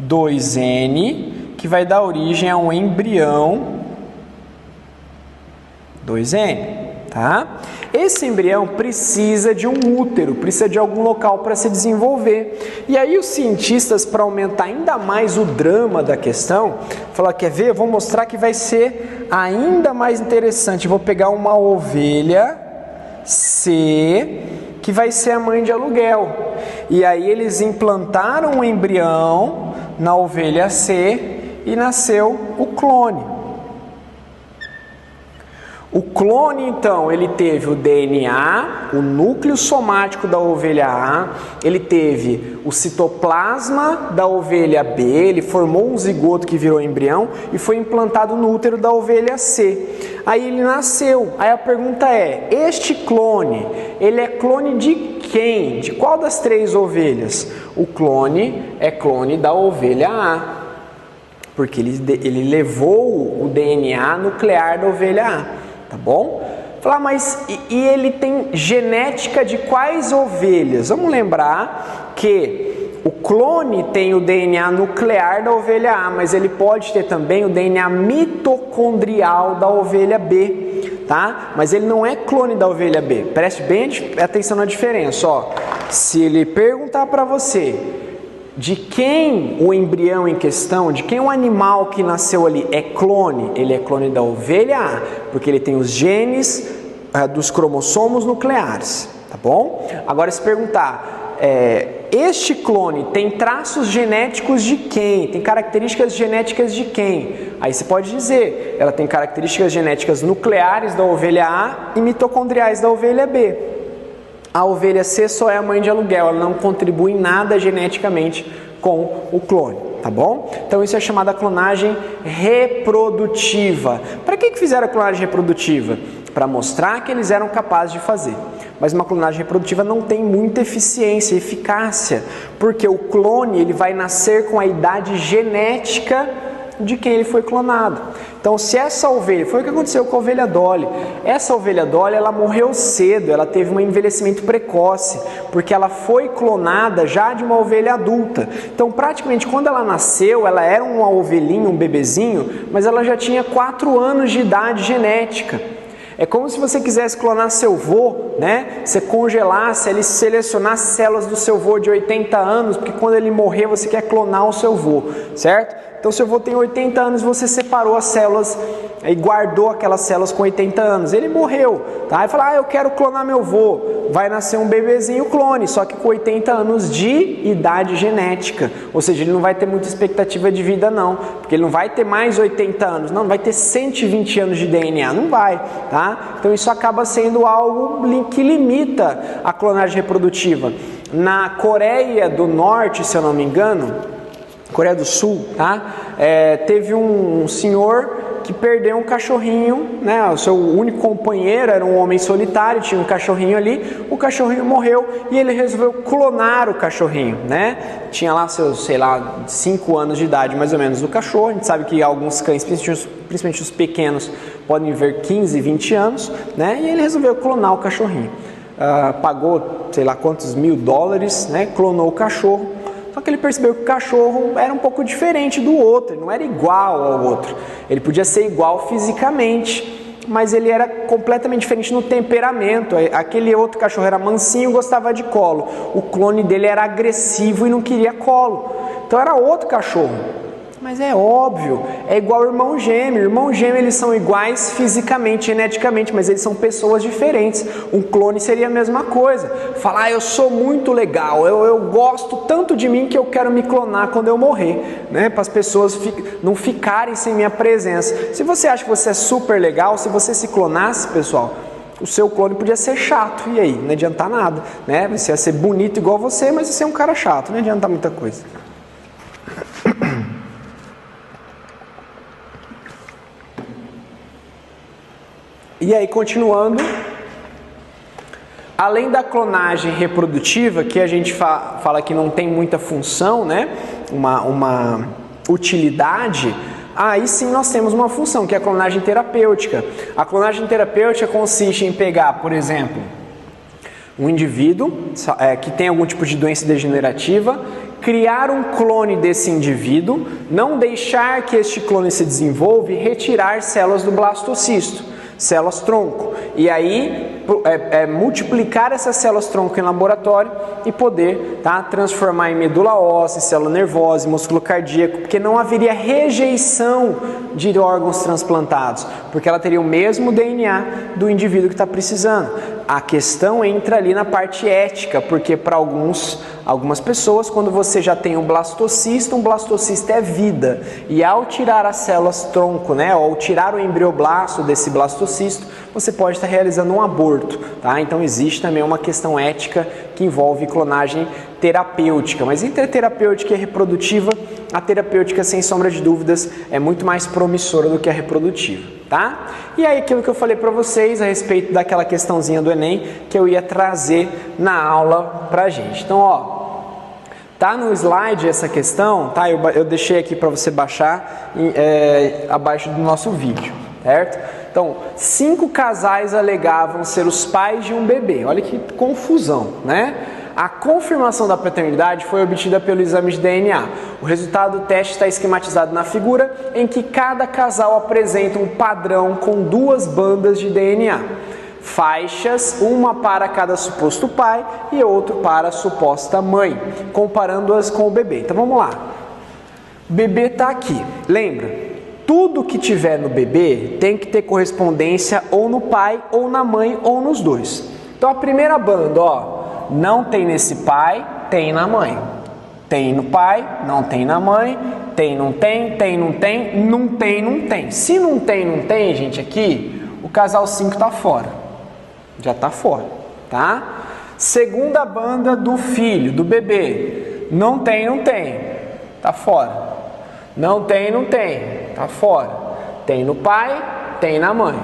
2N que vai dar origem a um embrião 2N. Tá? Esse embrião precisa de um útero, precisa de algum local para se desenvolver. E aí os cientistas, para aumentar ainda mais o drama da questão, falaram, quer ver? Eu vou mostrar que vai ser ainda mais interessante. Eu vou pegar uma ovelha C, que vai ser a mãe de aluguel. E aí eles implantaram um embrião na ovelha C e nasceu o clone. O clone, então, ele teve o DNA, o núcleo somático da ovelha A, ele teve o citoplasma da ovelha B, ele formou um zigoto que virou embrião e foi implantado no útero da ovelha C. Aí ele nasceu. Aí a pergunta é, este clone, ele é clone de quem? De qual das três ovelhas? O clone é clone da ovelha A, porque ele levou o DNA nuclear da ovelha A. Tá bom? Falar, mas e ele tem genética de quais ovelhas? Vamos lembrar que o clone tem o DNA nuclear da ovelha A, mas ele pode ter também o DNA mitocondrial da ovelha B, tá? Mas ele não é clone da ovelha B. Preste bem atenção na diferença, ó. Se ele perguntar para você de quem o embrião em questão, de quem o animal que nasceu ali é clone, ele é clone da ovelha A, porque ele tem os genes dos cromossomos nucleares, tá bom? Agora se perguntar, este clone tem traços genéticos de quem? Tem características genéticas de quem? Aí você pode dizer, ela tem características genéticas nucleares da ovelha A e mitocondriais da ovelha B. A ovelha C só é a mãe de aluguel, ela não contribui em nada geneticamente com o clone, tá bom? Então isso é chamada clonagem reprodutiva. Para que fizeram a clonagem reprodutiva? Para mostrar que eles eram capazes de fazer. Mas uma clonagem reprodutiva não tem muita eficiência, eficácia, porque o clone ele vai nascer com a idade genética de quem ele foi clonado. Então, se essa ovelha, foi o que aconteceu com a ovelha Dolly, essa ovelha Dolly, ela morreu cedo, ela teve um envelhecimento precoce, porque ela foi clonada já de uma ovelha adulta. Então, praticamente, quando ela nasceu, ela era uma ovelhinha, um bebezinho, mas ela já tinha 4 anos de idade genética. É como se você quisesse clonar seu vô, né? Você congelasse, ele selecionasse células do seu vô de 80 anos, porque quando ele morrer você quer clonar o seu vô, certo? Então seu vô tem 80 anos, você separou as células e guardou aquelas células com 80 anos. Ele morreu, tá? Aí fala, eu quero clonar meu vô. Vai nascer um bebezinho clone, só que com 80 anos de idade genética. Ou seja, ele não vai ter muita expectativa de vida não, porque ele não vai ter mais 80 anos, não vai ter 120 anos de DNA, não vai, tá? Então isso acaba sendo algo que limita a clonagem reprodutiva. Na Coreia do Norte, se eu não me engano, Coreia do Sul, tá? Teve um senhor que perdeu um cachorrinho, né? O seu único companheiro era um homem solitário, tinha um cachorrinho ali, o cachorrinho morreu e ele resolveu clonar o cachorrinho, né? Tinha lá seus, sei lá, 5 anos de idade mais ou menos o cachorro. A gente sabe que alguns cães, principalmente os pequenos, podem viver 15, 20 anos, né? E ele resolveu clonar o cachorrinho. Pagou, sei lá quantos $1000, né? Clonou o cachorro. Só que ele percebeu que o cachorro era um pouco diferente do outro, ele não era igual ao outro. Ele podia ser igual fisicamente, mas ele era completamente diferente no temperamento. Aquele outro cachorro era mansinho e gostava de colo. O clone dele era agressivo e não queria colo. Então era outro cachorro. Mas é óbvio, é igual ao irmão gêmeo. Irmão gêmeo eles são iguais fisicamente, geneticamente, mas eles são pessoas diferentes. Um clone seria a mesma coisa. Falar, eu sou muito legal, eu gosto tanto de mim que eu quero me clonar quando eu morrer, né? Para as pessoas não ficarem sem minha presença. Se você acha que você é super legal, se você se clonasse, pessoal, o seu clone podia ser chato, e aí? Não adianta nada, né? Você ia ser bonito igual você, mas você é um cara chato, não adianta muita coisa. E aí, continuando, além da clonagem reprodutiva, que a gente fala que não tem muita função, né? Uma utilidade, aí sim nós temos uma função, que é a clonagem terapêutica. A clonagem terapêutica consiste em pegar, por exemplo, um indivíduo que tem algum tipo de doença degenerativa, criar um clone desse indivíduo, não deixar que este clone se desenvolva e retirar células do blastocisto, células tronco, e aí multiplicar essas células tronco em laboratório e poder transformar em medula óssea, em célula nervosa, em músculo cardíaco, porque não haveria rejeição de órgãos transplantados, porque ela teria o mesmo DNA do indivíduo que está precisando. A questão entra ali na parte ética, porque para algumas pessoas, quando você já tem um blastocisto é vida, e ao tirar as células tronco, né, ou tirar o embrioblasto desse blastocisto, você pode estar realizando um aborto, tá? Então existe também uma questão ética que envolve clonagem terapêutica, mas entre a terapêutica e a reprodutiva, a terapêutica, sem sombra de dúvidas, é muito mais promissora do que a reprodutiva, tá? E aí aquilo que eu falei para vocês a respeito daquela questãozinha do Enem, que eu ia trazer na aula pra gente. Então, ó, tá no slide essa questão, tá? Eu deixei aqui para você baixar abaixo do nosso vídeo, certo? Então, 5 casais alegavam ser os pais de um bebê. Olha que confusão, né? A confirmação da paternidade foi obtida pelo exame de DNA. O resultado do teste está esquematizado na figura, em que cada casal apresenta um padrão com 2 bandas de DNA. Faixas, uma para cada suposto pai e outro para a suposta mãe, comparando-as com o bebê. Então vamos lá. O bebê está aqui. Lembra? Tudo que tiver no bebê tem que ter correspondência ou no pai, ou na mãe, ou nos dois. Então a primeira banda, ó, não tem nesse pai, tem na mãe. Tem no pai, não tem na mãe, tem, não tem, tem, não tem, não tem, não tem. Se não tem, gente, aqui, o casal 5 tá fora. Já tá fora, tá? Segunda banda do filho, do bebê. Não tem, tá fora. Não tem, tá fora. Tem no pai, tem na mãe.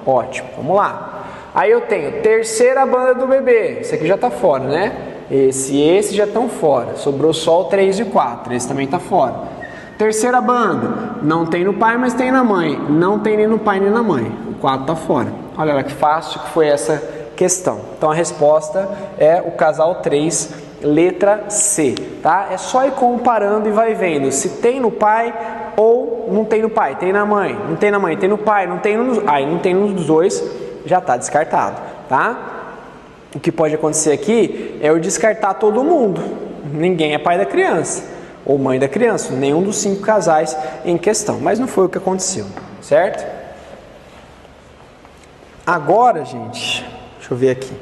Ótimo, vamos lá. Aí eu tenho terceira banda do bebê. Esse aqui já tá fora, né? Esse e esse já estão fora. Sobrou só o 3 e 4. Esse também tá fora. Terceira banda. Não tem no pai, mas tem na mãe. Não tem nem no pai nem na mãe. O 4 tá fora. Olha que fácil que foi essa questão. Então a resposta é o casal 3, letra C, tá? É só ir comparando e vai vendo se tem no pai ou não tem no pai, tem na mãe, não tem na mãe, tem no pai, não tem nos, não tem nos dois, já está descartado, tá? O que pode acontecer aqui é eu descartar todo mundo, ninguém é pai da criança ou mãe da criança, nenhum dos 5 casais em questão, mas não foi o que aconteceu, certo? Agora, gente, deixa eu ver aqui.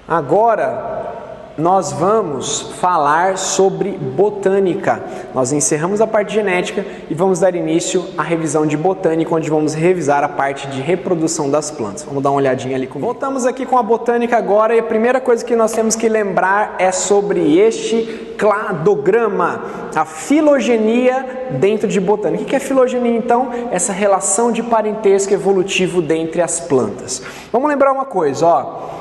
Agora nós vamos falar sobre botânica. Nós encerramos a parte de genética e vamos dar início à revisão de botânica, onde vamos revisar a parte de reprodução das plantas. Vamos dar uma olhadinha ali comigo. Voltamos aqui com a botânica agora e a primeira coisa que nós temos que lembrar é sobre este cladograma, a filogenia dentro de botânica. O que é filogenia, então? Essa relação de parentesco evolutivo dentre as plantas. Vamos lembrar uma coisa, ó.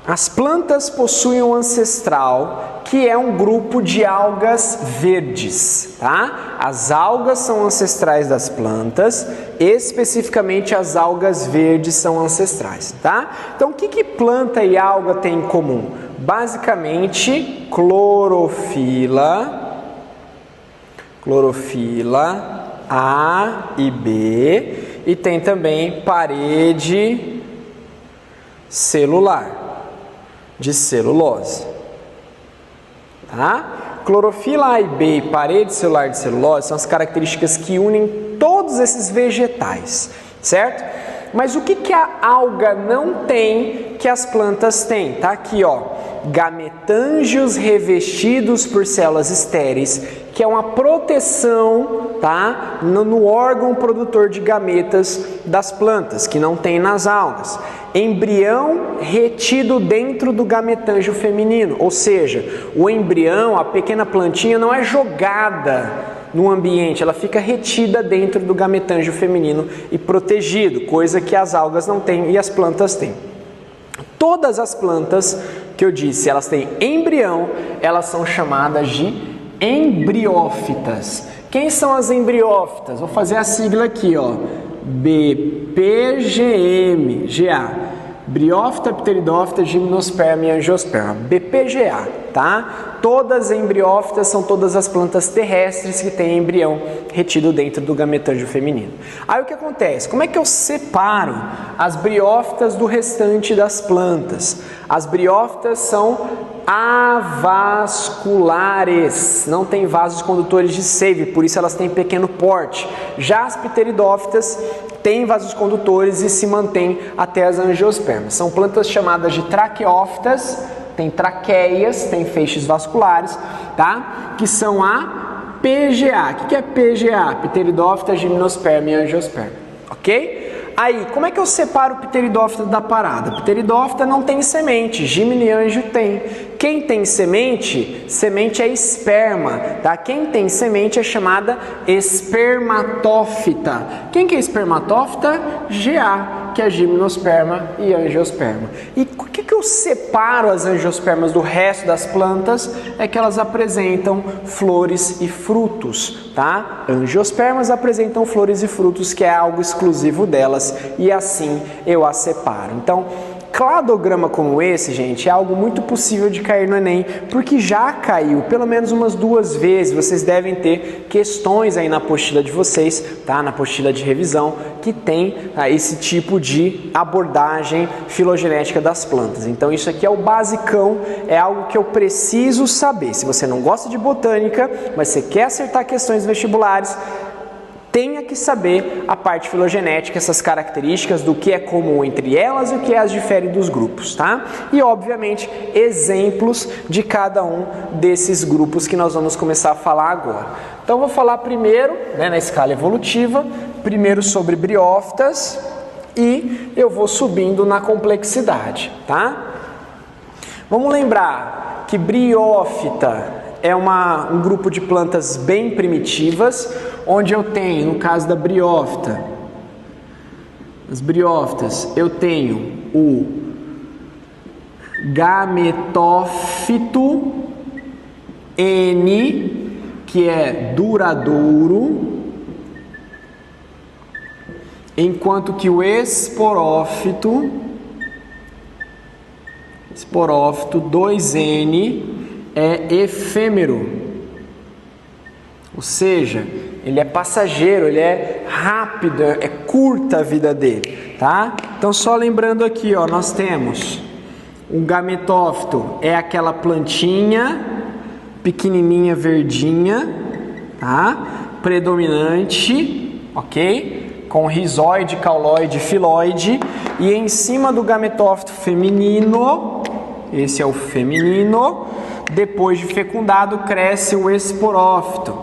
As plantas possuem um ancestral que é um grupo de algas verdes, tá? As algas são ancestrais das plantas, especificamente as algas verdes são ancestrais, tá? Então, o que planta e alga têm em comum? Basicamente, clorofila A e B, e tem também parede celular de celulose, tá? Clorofila A e B e parede celular de celulose são as características que unem todos esses vegetais, certo? Mas o que a alga não tem que as plantas têm? Tá aqui, ó, gametângios revestidos por células estéreis, que é uma proteção, tá, no órgão produtor de gametas das plantas, que não tem nas algas. Embrião retido dentro do gametângio feminino, ou seja, o embrião, a pequena plantinha, não é jogada no ambiente, ela fica retida dentro do gametângio feminino e protegido, coisa que as algas não têm e as plantas têm. Todas as plantas que eu disse, elas têm embrião, elas são chamadas de embriófitas. Quem são as embriófitas? Vou fazer a sigla aqui, ó, BPGM-GA. Briófita, pteridófita, gimnosperma e angiosperma, BPGA, tá? Todas embriófitas são todas as plantas terrestres que têm embrião retido dentro do gametângio feminino. Aí o que acontece? Como é que eu separo as briófitas do restante das plantas? As briófitas são avasculares, não tem vasos condutores de seiva, por isso elas têm pequeno porte. Já as pteridófitas têm vasos condutores e se mantêm até as angiospermas. São plantas chamadas de traqueófitas, tem traqueias, tem feixes vasculares, tá? Que são a PGA. O que é PGA? Pteridófita, gimnosperma e angiosperma, ok? Aí, como é que eu separo o pteridófita da parada? Pteridófita não tem semente, gímeno e anjo tem. Quem tem semente, semente é esperma, tá? Quem tem semente é chamada espermatófita. Quem que é espermatófita? GA, que é gimnosperma e angiosperma. E o que eu separo as angiospermas do resto das plantas? É que elas apresentam flores e frutos, tá? Angiospermas apresentam flores e frutos, que é algo exclusivo delas, e assim eu as separo. Então, cladograma como esse, gente, é algo muito possível de cair no Enem, porque já caiu pelo menos umas 2 vezes. Vocês devem ter questões aí na apostila de vocês, tá? Na apostila de revisão, que tem esse tipo de abordagem filogenética das plantas. Então isso aqui é o basicão, é algo que eu preciso saber. Se você não gosta de botânica, mas você quer acertar questões vestibulares, tenha que saber a parte filogenética, essas características do que é comum entre elas e o que as difere dos grupos, tá? E, obviamente, exemplos de cada um desses grupos que nós vamos começar a falar agora. Então, eu vou falar primeiro, na escala evolutiva, primeiro sobre briófitas e eu vou subindo na complexidade, tá? Vamos lembrar que briófita é um grupo de plantas bem primitivas, onde eu tenho, no caso da briófita, as briófitas, eu tenho o gametófito N, que é duradouro, enquanto que o esporófito 2N, é efêmero, ou seja, ele é passageiro, ele é rápido, é curta a vida dele, tá? Então só lembrando aqui, ó, nós temos um gametófito, é aquela plantinha pequenininha, verdinha, tá? Predominante, ok? Com rizóide, cauloide, filóide, e em cima do gametófito feminino, esse é o feminino. Depois de fecundado, cresce o esporófito,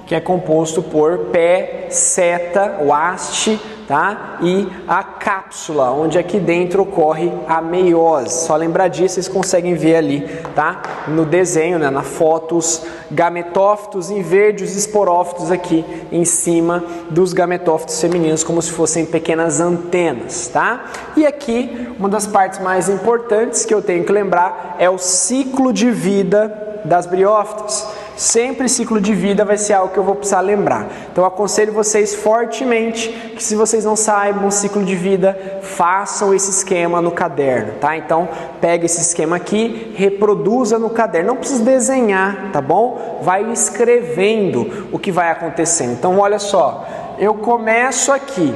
que é composto por pé, seta, o haste, tá? E a cápsula, onde aqui dentro ocorre a meiose. Só lembrar disso, vocês conseguem ver ali, tá? No desenho, né? Na foto, os gametófitos em verde, os esporófitos aqui em cima dos gametófitos femininos, como se fossem pequenas antenas, tá? E aqui, uma das partes mais importantes que eu tenho que lembrar é o ciclo de vida das briófitas. Sempre ciclo de vida vai ser algo que eu vou precisar lembrar. Então eu aconselho vocês fortemente que, se vocês não saibam o ciclo de vida, façam esse esquema no caderno, tá? Então pega esse esquema aqui, reproduza no caderno. Não precisa desenhar, tá bom? Vai escrevendo o que vai acontecendo. Então olha só, eu começo aqui.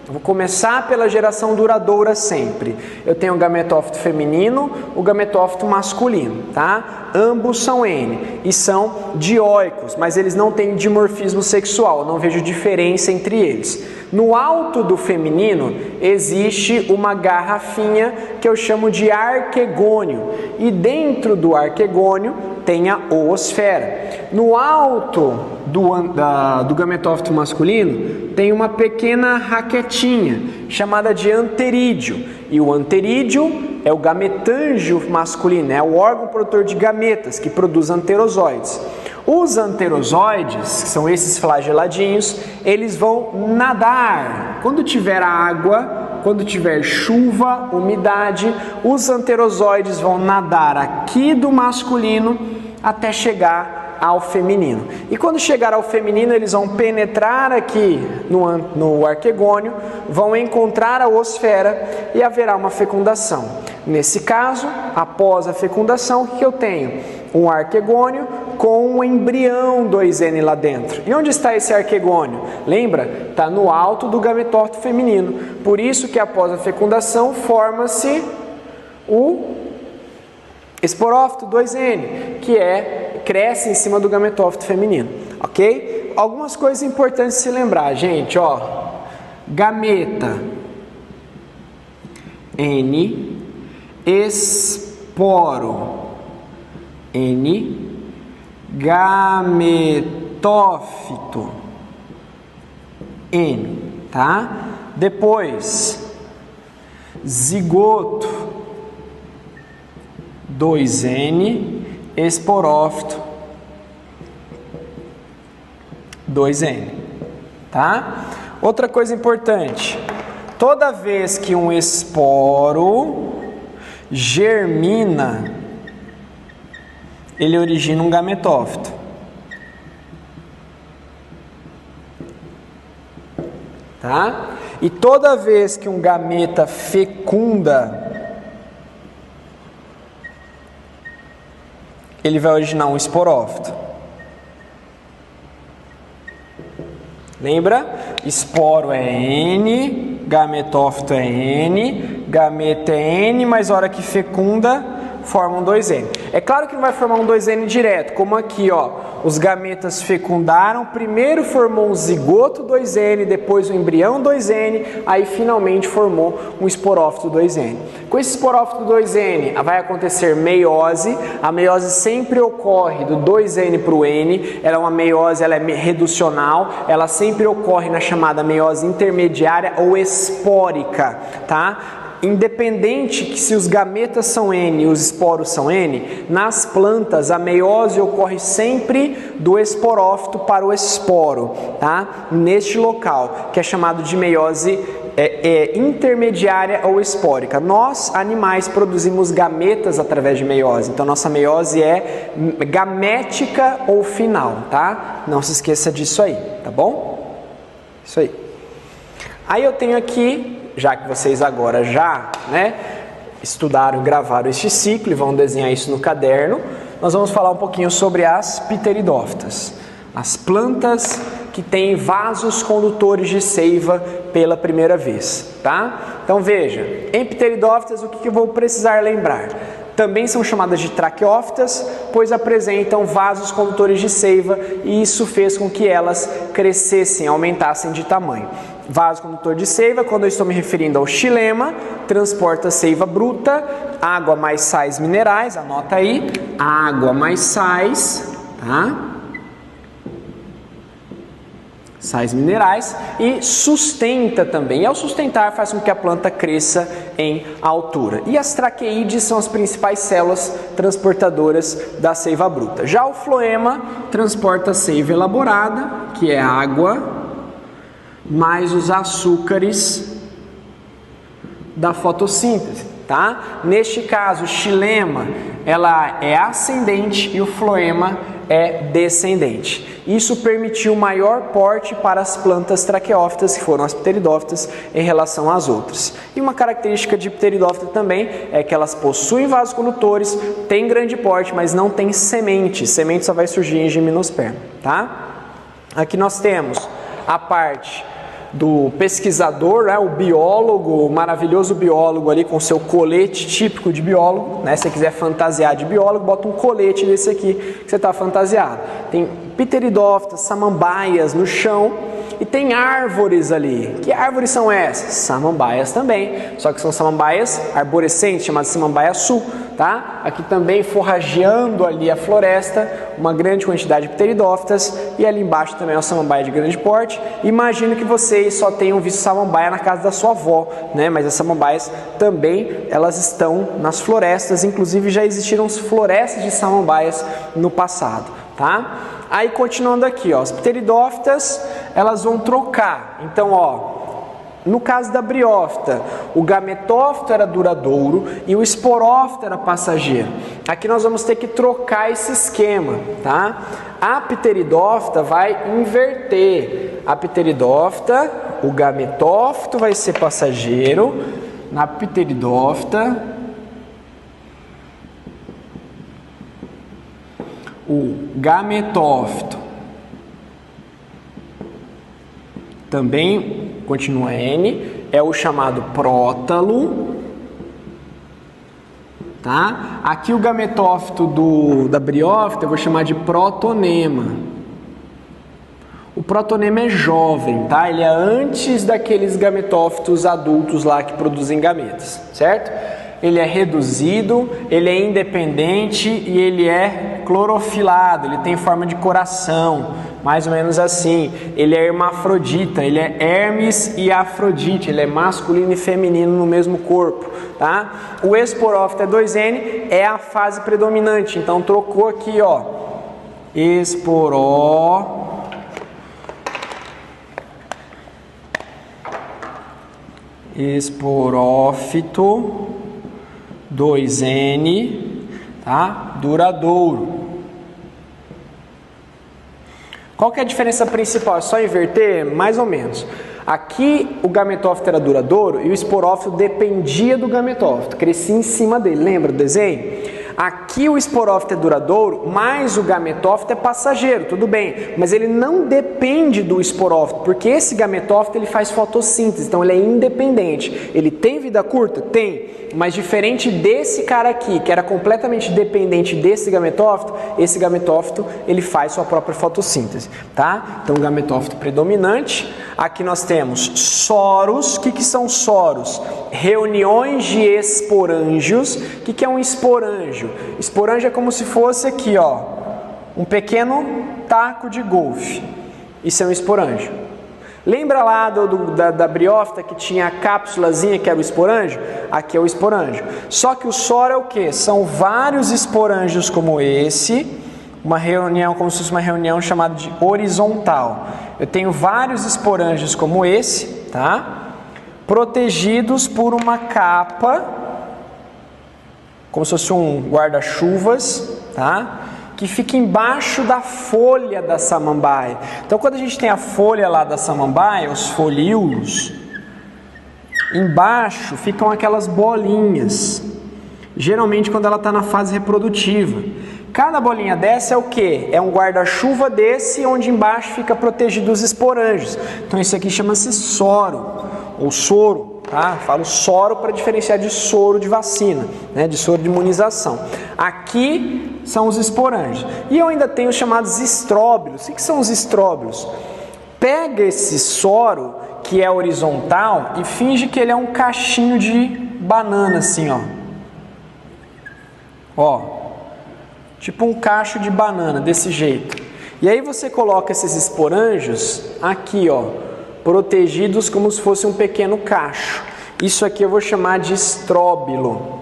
Vou começar pela geração duradoura sempre. Eu tenho o gametófito feminino, o gametófito masculino, tá? Ambos são N e são dioicos, mas eles não têm dimorfismo sexual, eu não vejo diferença entre eles. No alto do feminino existe uma garrafinha que eu chamo de arquegônio, e dentro do arquegônio tem a oosfera. No alto do gametófito masculino tem uma pequena raquetinha chamada de anterídeo, e o anterídeo é o gametângio masculino, é o órgão produtor de gametas que produz anterozoides. Os anterozoides, que são esses flageladinhos, eles vão nadar. Quando tiver água, quando tiver chuva, umidade, os anterozoides vão nadar aqui do masculino até chegar ao feminino. E quando chegar ao feminino, eles vão penetrar aqui no arquegônio, vão encontrar a oosfera e haverá uma fecundação. Nesse caso, após a fecundação, o que eu tenho? Um arquegônio com um embrião 2N lá dentro. E onde está esse arquegônio? Lembra? Está no alto do gametófito feminino. Por isso que após a fecundação forma-se o esporófito 2N, que cresce em cima do gametófito feminino. Ok? Algumas coisas importantes de se lembrar, gente. Ó, gameta N, esporo N, gametófito N, tá? Depois, zigoto 2N, esporófito 2N, tá? Outra coisa importante, toda vez que um esporo germina, ele origina um gametófito. Tá? E toda vez que um gameta fecunda, ele vai originar um esporófito. Lembra? Esporo é N, gametófito é N, gameta é N, mas a hora que fecunda, forma um 2N. É claro que não vai formar um 2N direto, como aqui, ó, os gametas fecundaram, primeiro formou um zigoto 2N, depois um embrião 2N, aí finalmente formou um esporófito 2N. Com esse esporófito 2N vai acontecer meiose, a meiose sempre ocorre do 2N para o N, ela é uma meiose, ela é reducional, ela sempre ocorre na chamada meiose intermediária ou espórica, tá? Independente que se os gametas são N e os esporos são N, nas plantas a meiose ocorre sempre do esporófito para o esporo, tá? Neste local, que é chamado de meiose intermediária ou espórica. Nós, animais, produzimos gametas através de meiose, então nossa meiose é gamética ou final, tá? Não se esqueça disso aí, tá bom? Isso aí. Aí eu tenho aqui, já que vocês agora já estudaram e gravaram este ciclo e vão desenhar isso no caderno, nós vamos falar um pouquinho sobre as pteridófitas, as plantas que têm vasos condutores de seiva pela primeira vez, tá? Então veja, em pteridófitas o que eu vou precisar lembrar? Também são chamadas de traqueófitas, pois apresentam vasos condutores de seiva e isso fez com que elas crescessem, aumentassem de tamanho. Vaso condutor de seiva, quando eu estou me referindo ao xilema, transporta seiva bruta, água mais sais minerais, anota aí, água mais sais, tá? Sais minerais, e sustenta também. E ao sustentar faz com que a planta cresça em altura. E as traqueídeas são as principais células transportadoras da seiva bruta. Já o floema transporta a seiva elaborada, que é água, mais os açúcares da fotossíntese, tá? Neste caso, o xilema, ela é ascendente e o floema é descendente. Isso permitiu maior porte para as plantas traqueófitas, que foram as pteridófitas, em relação às outras. E uma característica de pteridófita também é que elas possuem vasos condutores, têm grande porte, mas não têm semente. Semente só vai surgir em gimnosperma, tá? Aqui nós temos a parte do pesquisador, o biólogo, o maravilhoso biólogo ali com seu colete típico de biólogo, Se você quiser fantasiar de biólogo, bota um colete desse aqui que você está fantasiado. Tem pteridófitas, samambaias no chão e tem árvores ali. Que árvores são essas? Samambaias também, só que são samambaias arborescentes, chamadas samambaia sul, tá? Aqui também forrageando ali a floresta, uma grande quantidade de pteridófitas e ali embaixo também é uma samambaia de grande porte. Imagino que vocês só tenham visto samambaia na casa da sua avó, Mas as samambaias também, elas estão nas florestas, inclusive já existiram florestas de samambaias no passado, tá? Aí continuando aqui, ó, as pteridófitas, elas vão trocar. Então, ó, no caso da briófita, o gametófito era duradouro e o esporófito era passageiro. Aqui nós vamos ter que trocar esse esquema, tá? A pteridófita vai inverter. A pteridófita, o gametófito vai ser passageiro. Na pteridófita, o gametófito também continua N, é o chamado prótalo, tá? Aqui o gametófito da briófita eu vou chamar de protonema. O protonema é jovem, tá? Ele é antes daqueles gametófitos adultos lá que produzem gametas, certo? Ele é reduzido, ele é independente e ele é clorofilado, ele tem forma de coração, mais ou menos assim. Ele é hermafrodita, ele é Hermes e Afrodite, ele é masculino e feminino no mesmo corpo, tá? O esporófito é 2N, é a fase predominante, então trocou aqui, ó, esporófito 2N, tá? Duradouro. Qual que é a diferença principal? É só inverter? Mais ou menos. Aqui o gametófito era duradouro e o esporófito dependia do gametófito, crescia em cima dele, lembra do desenho? Aqui o esporófito é duradouro, mas o gametófito é passageiro, tudo bem, mas ele não depende do esporófito, porque esse gametófito ele faz fotossíntese, então ele é independente. Ele tem vida curta? Tem, mas diferente desse cara aqui, que era completamente dependente desse gametófito, esse gametófito ele faz sua própria fotossíntese, tá? Então gametófito predominante. Aqui nós temos soros. O que são soros? Reuniões de esporângios. O que é um esporângio? Esporângio é como se fosse aqui, ó, um pequeno taco de golfe. Isso é um esporângio. Lembra lá da briófita que tinha a cápsulazinha que era o esporângio? Aqui é o esporângio. Só que o soro é o que? São vários esporângios como esse, uma reunião, como se fosse uma reunião chamada de horizontal. Eu tenho vários esporângios como esse, tá? Protegidos por uma capa, como se fosse um guarda-chuvas, tá? Que fica embaixo da folha da samambaia. Então, quando a gente tem a folha lá da samambaia, os folíolos, embaixo ficam aquelas bolinhas, geralmente quando ela está na fase reprodutiva. Cada bolinha dessa é o que? É um guarda-chuva desse, onde embaixo fica protegido os esporângios. Então isso aqui chama-se soro, ou soro, tá? Falo soro para diferenciar de soro de vacina, né? De soro de imunização. Aqui são os esporângios. E eu ainda tenho os chamados estróbilos. O que são os estróbilos? Pega esse soro, que é horizontal, e finge que ele é um cachinho de banana, assim, ó. Ó. Tipo um cacho de banana, desse jeito. E aí você coloca esses esporângios aqui, ó, protegidos como se fosse um pequeno cacho. Isso aqui eu vou chamar de estróbilo.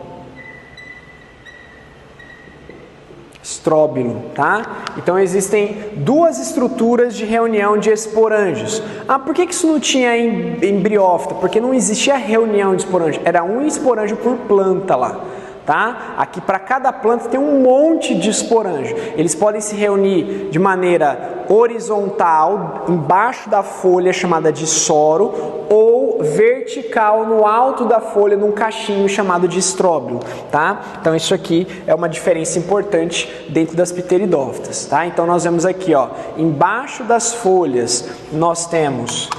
Estróbilo, tá? Então existem duas estruturas de reunião de esporângios. Ah, por que isso não tinha em briófita? Porque não existia reunião de esporângios. Era um esporângio por planta lá. Tá? Aqui para cada planta tem um monte de esporângios. Eles podem se reunir de maneira horizontal, embaixo da folha, chamada de soro, ou vertical, no alto da folha, num cachinho chamado de estróbilo. Tá? Então isso aqui é uma diferença importante dentro das pteridófitas. Tá? Então nós vemos aqui, ó, embaixo das folhas nós temos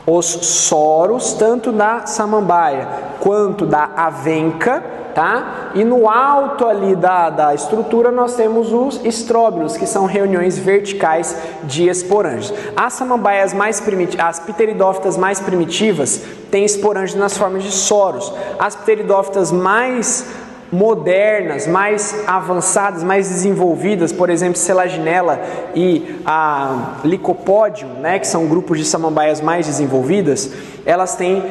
os soros, tanto da samambaia quanto da avenca, tá? E no alto ali da estrutura nós temos os estróbilos, que são reuniões verticais de esporângios. As samambaias mais primitivas, as pteridófitas mais primitivas têm esporângios nas formas de soros. As pteridófitas mais modernas, mais avançadas, mais desenvolvidas, por exemplo, Selaginella e a Lycopodium, né, que são grupos de samambaias mais desenvolvidas, elas têm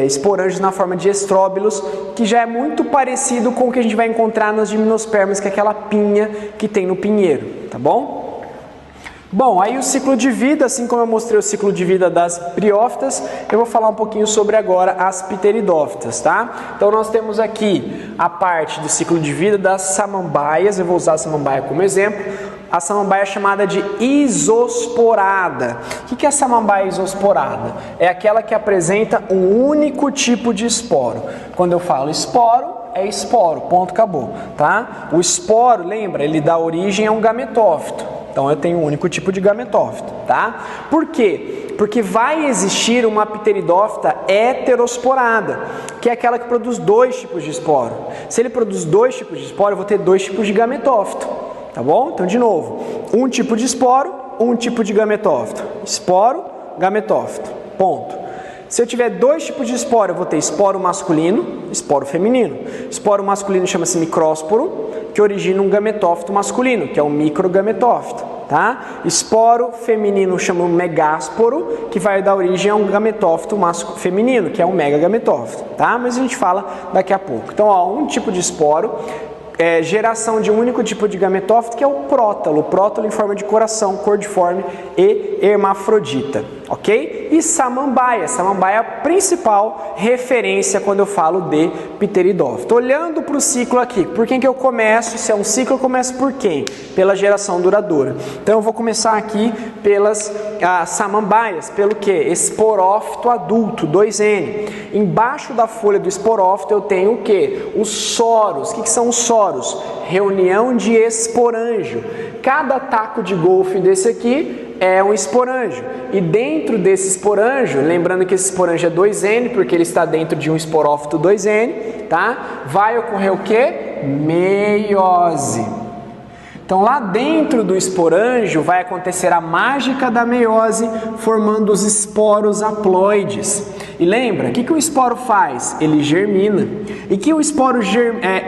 esporângios na forma de estróbilos, que já é muito parecido com o que a gente vai encontrar nas gimnospermas, que é aquela pinha que tem no pinheiro, tá bom? Bom, aí o ciclo de vida, assim como eu mostrei o ciclo de vida das briófitas, eu vou falar um pouquinho sobre agora as pteridófitas, tá? Então nós temos aqui a parte do ciclo de vida das samambaias, eu vou usar a samambaia como exemplo. A samambaia é chamada de isosporada. O que é a samambaia isosporada? É aquela que apresenta um único tipo de esporo. Quando eu falo esporo, é esporo, ponto, acabou, tá? O esporo, lembra, ele dá origem a um gametófito. Então eu tenho um único tipo de gametófito, tá? Por quê? Porque vai existir uma pteridófita heterosporada, que é aquela que produz dois tipos de esporo. Se ele produz dois tipos de esporo, eu vou ter dois tipos de gametófito, tá bom? Então, de novo, um tipo de esporo, um tipo de gametófito. Esporo, gametófito, ponto. Se eu tiver dois tipos de esporo, eu vou ter esporo masculino, esporo feminino. Esporo masculino chama-se micrósporo, que origina um gametófito masculino, que é o microgametófito, tá? Esporo feminino chama megásporo, que vai dar origem a um gametófito feminino, que é um megagametófito, tá? Mas a gente fala daqui a pouco. Então, ó, um tipo de esporo, geração de um único tipo de gametófito, que é o prótalo em forma de coração, cordiforme e hermafrodita, ok? E samambaia, samambaia é a principal referência quando eu falo de pteridófito. Olhando para o ciclo aqui, por quem que eu começo? Se é um ciclo, eu começo por quem? Pela geração duradoura. Então eu vou começar aqui pelas samambaias, pelo que? Esporófito adulto, 2N. Embaixo da folha do esporófito eu tenho o que? Os soros. O que são os soros? Reunião de esporângio. Cada taco de golfe desse aqui é um esporângio. E dentro desse esporângio, lembrando que esse esporângio é 2N, porque ele está dentro de um esporófito 2N, tá? Vai ocorrer o quê? Meiose. Então lá dentro do esporângio vai acontecer a mágica da meiose, formando os esporos haploides. E lembra, o que o esporo faz? Ele germina. E que o esporo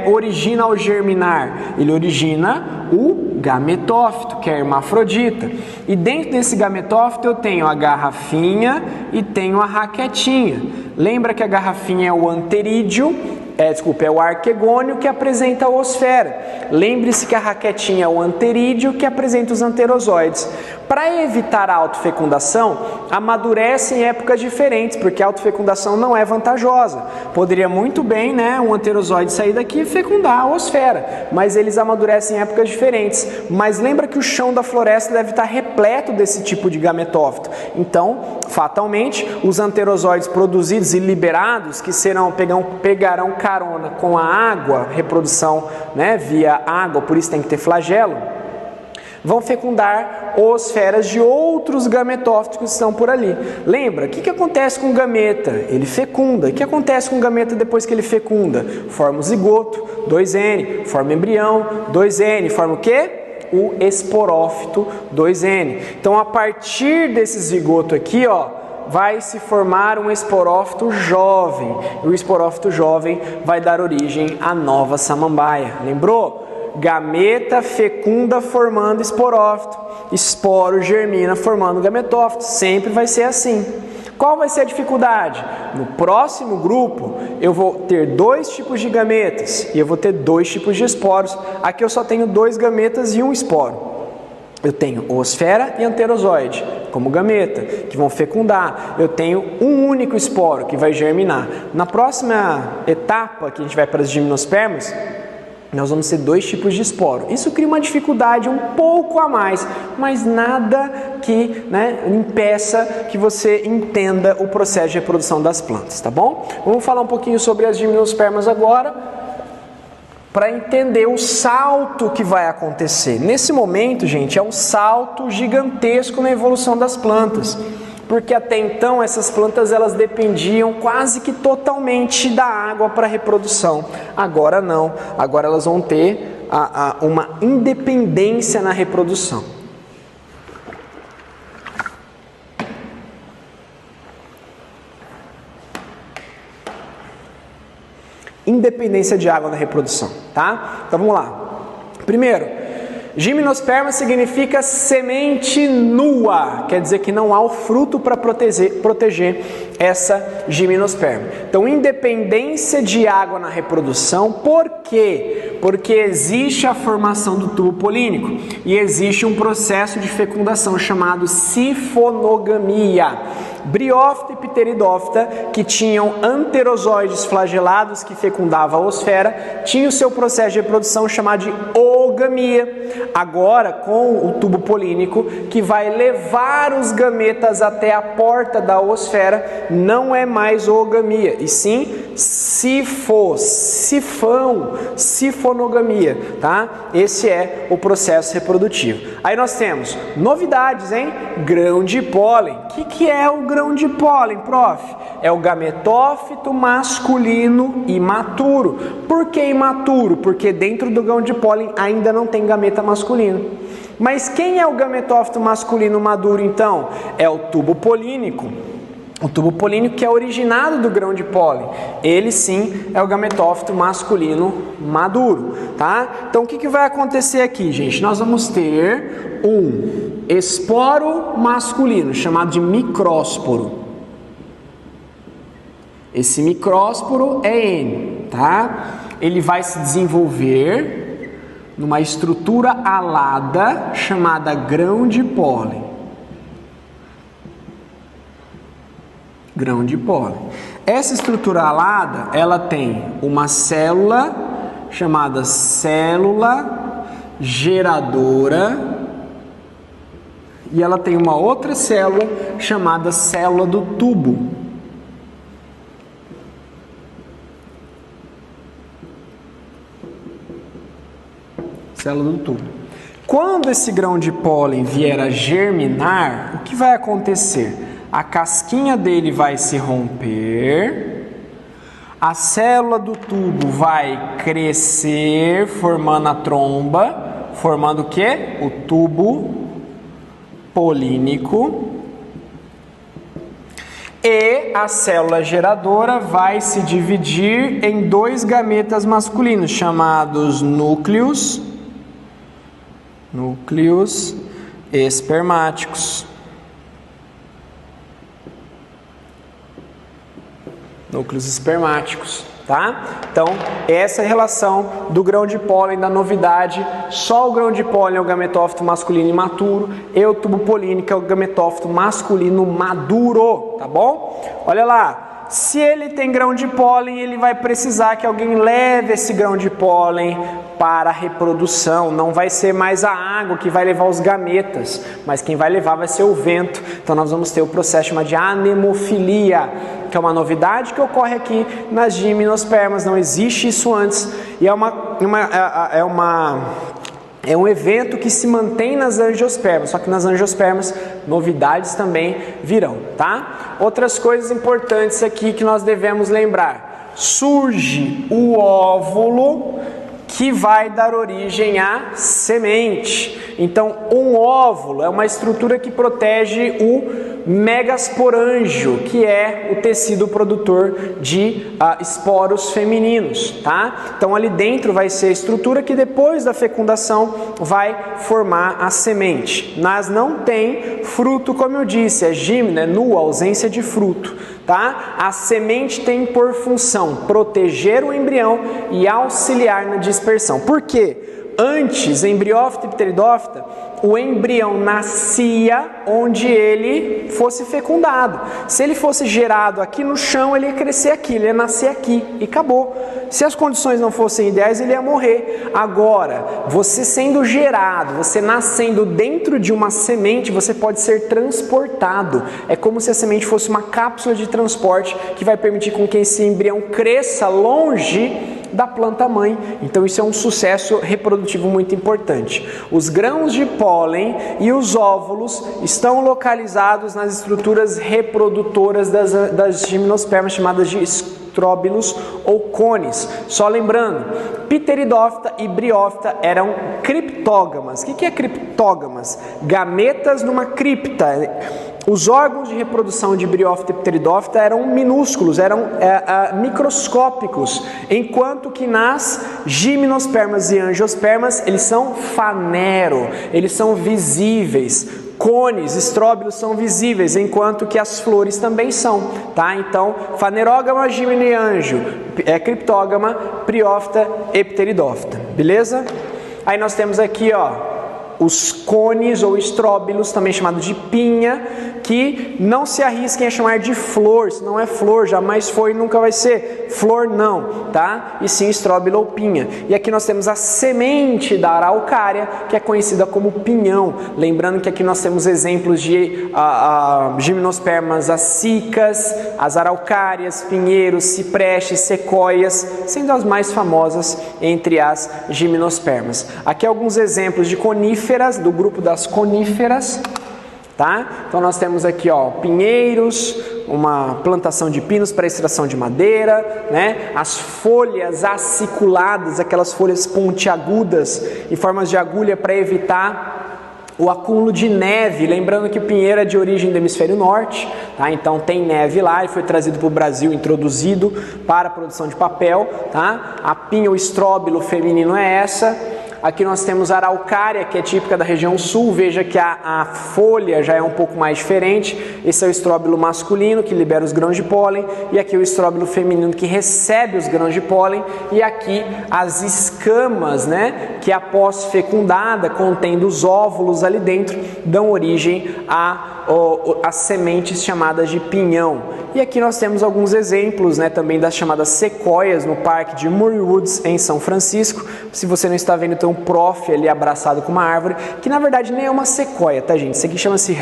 origina ao germinar? Ele origina o gametófito, que é a hermafrodita. E dentro desse gametófito eu tenho a garrafinha e tenho a raquetinha. Lembra que a garrafinha é o anterídeo, é o arquegônio que apresenta a oosfera. Lembre-se que a raquetinha é o anterídeo que apresenta os anterozoides. Para evitar a autofecundação, amadurece em épocas diferentes, porque a autofecundação não é vantajosa. Poderia muito bem, um anterozoide sair daqui e fecundar a oosfera, mas eles amadurecem em épocas diferentes. Mas lembra que o chão da floresta deve estar repleto desse tipo de gametófito. Então, fatalmente, os anterozoides produzidos e liberados, que pegarão carona com a água, reprodução via água, por isso tem que ter flagelo, vão fecundar oosferas de outros gametófitos que estão por ali. Lembra, o que acontece com o gameta? Ele fecunda. O que acontece com o gameta depois que ele fecunda? Forma o zigoto, 2N, forma embrião, 2N, forma o quê? O esporófito, 2N. Então, a partir desse zigoto aqui, vai se formar um esporófito jovem. E o esporófito jovem vai dar origem à nova samambaia. Lembrou? Gameta fecunda formando esporófito, esporo germina formando gametófito, sempre vai ser assim. Qual vai ser a dificuldade? No próximo grupo eu vou ter dois tipos de gametas e eu vou ter dois tipos de esporos. Aqui eu só tenho dois gametas e um esporo. Eu tenho oosfera e anterozoide como gameta, que vão fecundar. Eu tenho um único esporo que vai germinar. Na próxima etapa, que a gente vai para as gimnospermas, nós vamos ter dois tipos de esporo. Isso cria uma dificuldade um pouco a mais, mas nada que impeça que você entenda o processo de reprodução das plantas, tá bom? Vamos falar um pouquinho sobre as gimnospermas agora, para entender o salto que vai acontecer. Nesse momento, gente, é um salto gigantesco na evolução das plantas. Porque até então essas plantas elas dependiam quase que totalmente da água para a reprodução. Agora não, agora elas vão ter uma independência na reprodução. Independência de água na reprodução, tá? Então vamos lá. Primeiro, Gimnosperma significa semente nua, quer dizer que não há o fruto para proteger essa gimnosperma. Então, independência de água na reprodução, por quê? Porque existe a formação do tubo polínico e existe um processo de fecundação chamado sifonogamia. Briófita e pteridófita, que tinham anterozoides flagelados que fecundavam a osfera, tinha o seu processo de reprodução chamado de oogamia. Agora, com o tubo polínico, que vai levar os gametas até a porta da osfera, não é mais oogamia, e sim sifonogamia, tá? Esse é o processo reprodutivo. Aí nós temos novidades, hein? Grão de pólen. O que é o grão de pólen, prof? É o gametófito masculino imaturo. Por que imaturo? Porque dentro do grão de pólen ainda não tem gameta masculino. Mas quem é o gametófito masculino maduro, então? É o tubo polínico. O tubo polínico que é originado do grão de pólen. Ele sim é o gametófito masculino maduro, tá? Então o que vai acontecer aqui, gente? Nós vamos ter um esporo masculino, chamado de micrósporo. Esse micrósporo é N, tá? Ele vai se desenvolver numa estrutura alada chamada grão de pólen. Grão de pólen. Essa estrutura alada, ela tem uma célula chamada célula geradora e ela tem uma outra célula chamada célula do tubo. Célula do tubo. Quando esse grão de pólen vier a germinar, o que vai acontecer? A casquinha dele vai se romper, a célula do tubo vai crescer, formando a tromba, formando o quê? O tubo polínico. E a célula geradora vai se dividir em dois gametas masculinos, chamados núcleos espermáticos. Núcleos espermáticos, tá? Então, essa é a relação do grão de pólen, da novidade. Só o grão de pólen é o gametófito masculino imaturo e o tubo polínico é o gametófito masculino maduro, tá bom? Olha lá. Se ele tem grão de pólen, ele vai precisar que alguém leve esse grão de pólen para a reprodução. Não vai ser mais a água que vai levar os gametas, mas quem vai levar vai ser o vento. Então nós vamos ter o processo chamado de anemofilia, que é uma novidade que ocorre aqui nas gimnospermas. Não existe isso antes e é um evento que se mantém nas angiospermas, só que nas angiospermas novidades também virão, tá? Outras coisas importantes aqui que nós devemos lembrar. Surge o óvulo que vai dar origem à semente. Então, um óvulo é uma estrutura que protege o megasporângio, que é o tecido produtor de esporos femininos, tá? Então ali dentro vai ser a estrutura que depois da fecundação vai formar a semente. Mas não tem fruto, como eu disse, é gímena, é nua, ausência de fruto, tá? A semente tem por função proteger o embrião e auxiliar na dispersão. Por quê? Antes, em briófita e pteridófita, o embrião nascia onde ele fosse fecundado. Se ele fosse gerado aqui no chão, ele ia crescer aqui, ele ia nascer aqui e acabou. Se as condições não fossem ideais, ele ia morrer. Agora, você sendo gerado, você nascendo dentro de uma semente, você pode ser transportado. É como se a semente fosse uma cápsula de transporte que vai permitir com que esse embrião cresça longe da planta mãe. Então isso é um sucesso reprodutivo muito importante. Os grãos de pólen e os óvulos estão localizados nas estruturas reprodutoras das gimnospermas, chamadas de estróbilos ou cones. Só lembrando, pteridófita e briófita eram criptógamas. O que é criptógamas? Gametas numa cripta. os órgãos de reprodução de Bryophyta e Pteridophyta eram minúsculos, eram microscópicos, enquanto que nas gimnospermas e angiospermas eles são fanero, eles são visíveis. Cones, estróbilos são visíveis, enquanto que as flores também são, tá? Então, fanerógama, gímeno e anjo, criptógama, Bryophyta e Pteridophyta, beleza? Aí nós temos aqui, ó, os cones ou estróbilos, também chamados de pinha, que não se arrisquem a chamar de flor, se não é flor, jamais foi e nunca vai ser flor não, tá? E sim estróbilo ou pinha. E aqui nós temos a semente da araucária, que é conhecida como pinhão. Lembrando que aqui nós temos exemplos de gimnospermas, as cicas, as araucárias, pinheiros, ciprestes, sequoias, sendo as mais famosas entre as gimnospermas. Aqui alguns exemplos de coníferas, do grupo das coníferas. Tá? Então nós temos aqui, ó, pinheiros, uma plantação de pinos para extração de madeira, né? As folhas aciculadas, aquelas folhas pontiagudas em formas de agulha para evitar o acúmulo de neve. Lembrando que o pinheiro é de origem do hemisfério norte, tá? Então tem neve lá, ele foi trazido para o Brasil, introduzido para a produção de papel, tá? A pinha, o estróbilo feminino é essa. Aqui nós temos a araucária, que é típica da região sul. Veja que a folha já é um pouco mais diferente. Esse é o estróbilo masculino, que libera os grãos de pólen. E aqui o estróbilo feminino, que recebe os grãos de pólen. E aqui as escamas, né, que após fecundada, contendo os óvulos ali dentro, dão origem às sementes chamadas de pinhão. E aqui nós temos alguns exemplos, né, também das chamadas sequoias no parque de Muir Woods, em São Francisco. Se você não está vendo, tem um prof ali abraçado com uma árvore, que na verdade nem é uma sequoia, tá, gente? Isso aqui chama-se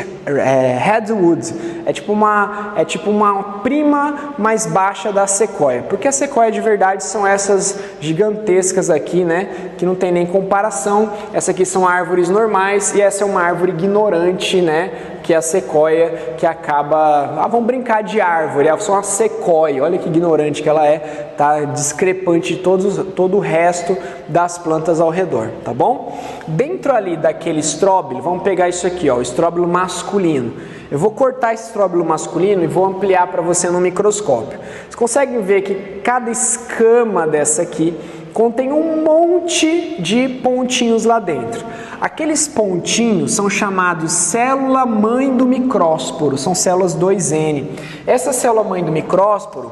redwood. É tipo uma prima mais baixa da sequoia. Porque a sequoia de verdade são essas gigantescas aqui, né, que não tem nem comparação. Essa aqui são árvores normais e essa é uma árvore ignorante, né, que é a sequoia, que acaba... vamos brincar de árvore, é só uma sequoia, olha que ignorante que ela é, tá? Discrepante de todo o resto das plantas ao redor, tá bom? Dentro ali daquele estróbilo, vamos pegar isso aqui, ó, o estróbilo masculino. Eu vou cortar esse estróbilo masculino e vou ampliar para você no microscópio. Vocês conseguem ver que cada escama dessa aqui contém um monte de pontinhos lá dentro. Aqueles pontinhos são chamados célula mãe do micrósporo, são células 2N. Essa célula mãe do micrósporo,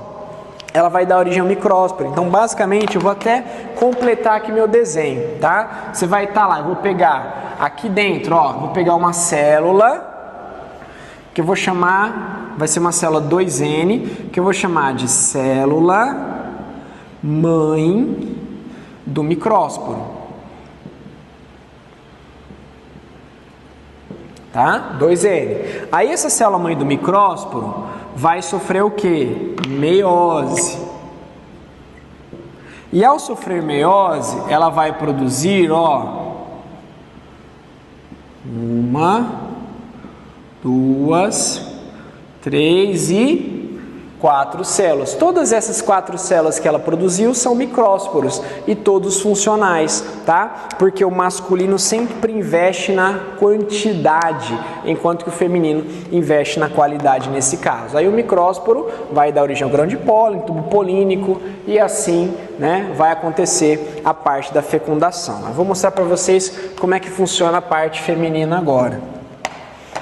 ela vai dar origem ao micrósporo. Então, basicamente, eu vou até completar aqui meu desenho, tá? Você vai estar lá, eu vou pegar aqui dentro, ó, vou pegar uma célula que eu vou chamar, vai ser uma célula 2N, que eu vou chamar de célula mãe do micrósporo. Tá? 2N. Aí essa célula mãe do micrósporo vai sofrer o que? Meiose. E ao sofrer meiose, ela vai produzir, ó, 1, 2, 3 e 4 células. Todas essas 4 células que ela produziu são micrósporos e todos funcionais, tá? Porque o masculino sempre investe na quantidade, enquanto que o feminino investe na qualidade nesse caso. Aí o micrósporo vai dar origem ao grão de pólen, tubo polínico e assim, né, vai acontecer a parte da fecundação. Eu vou mostrar para vocês como é que funciona a parte feminina agora.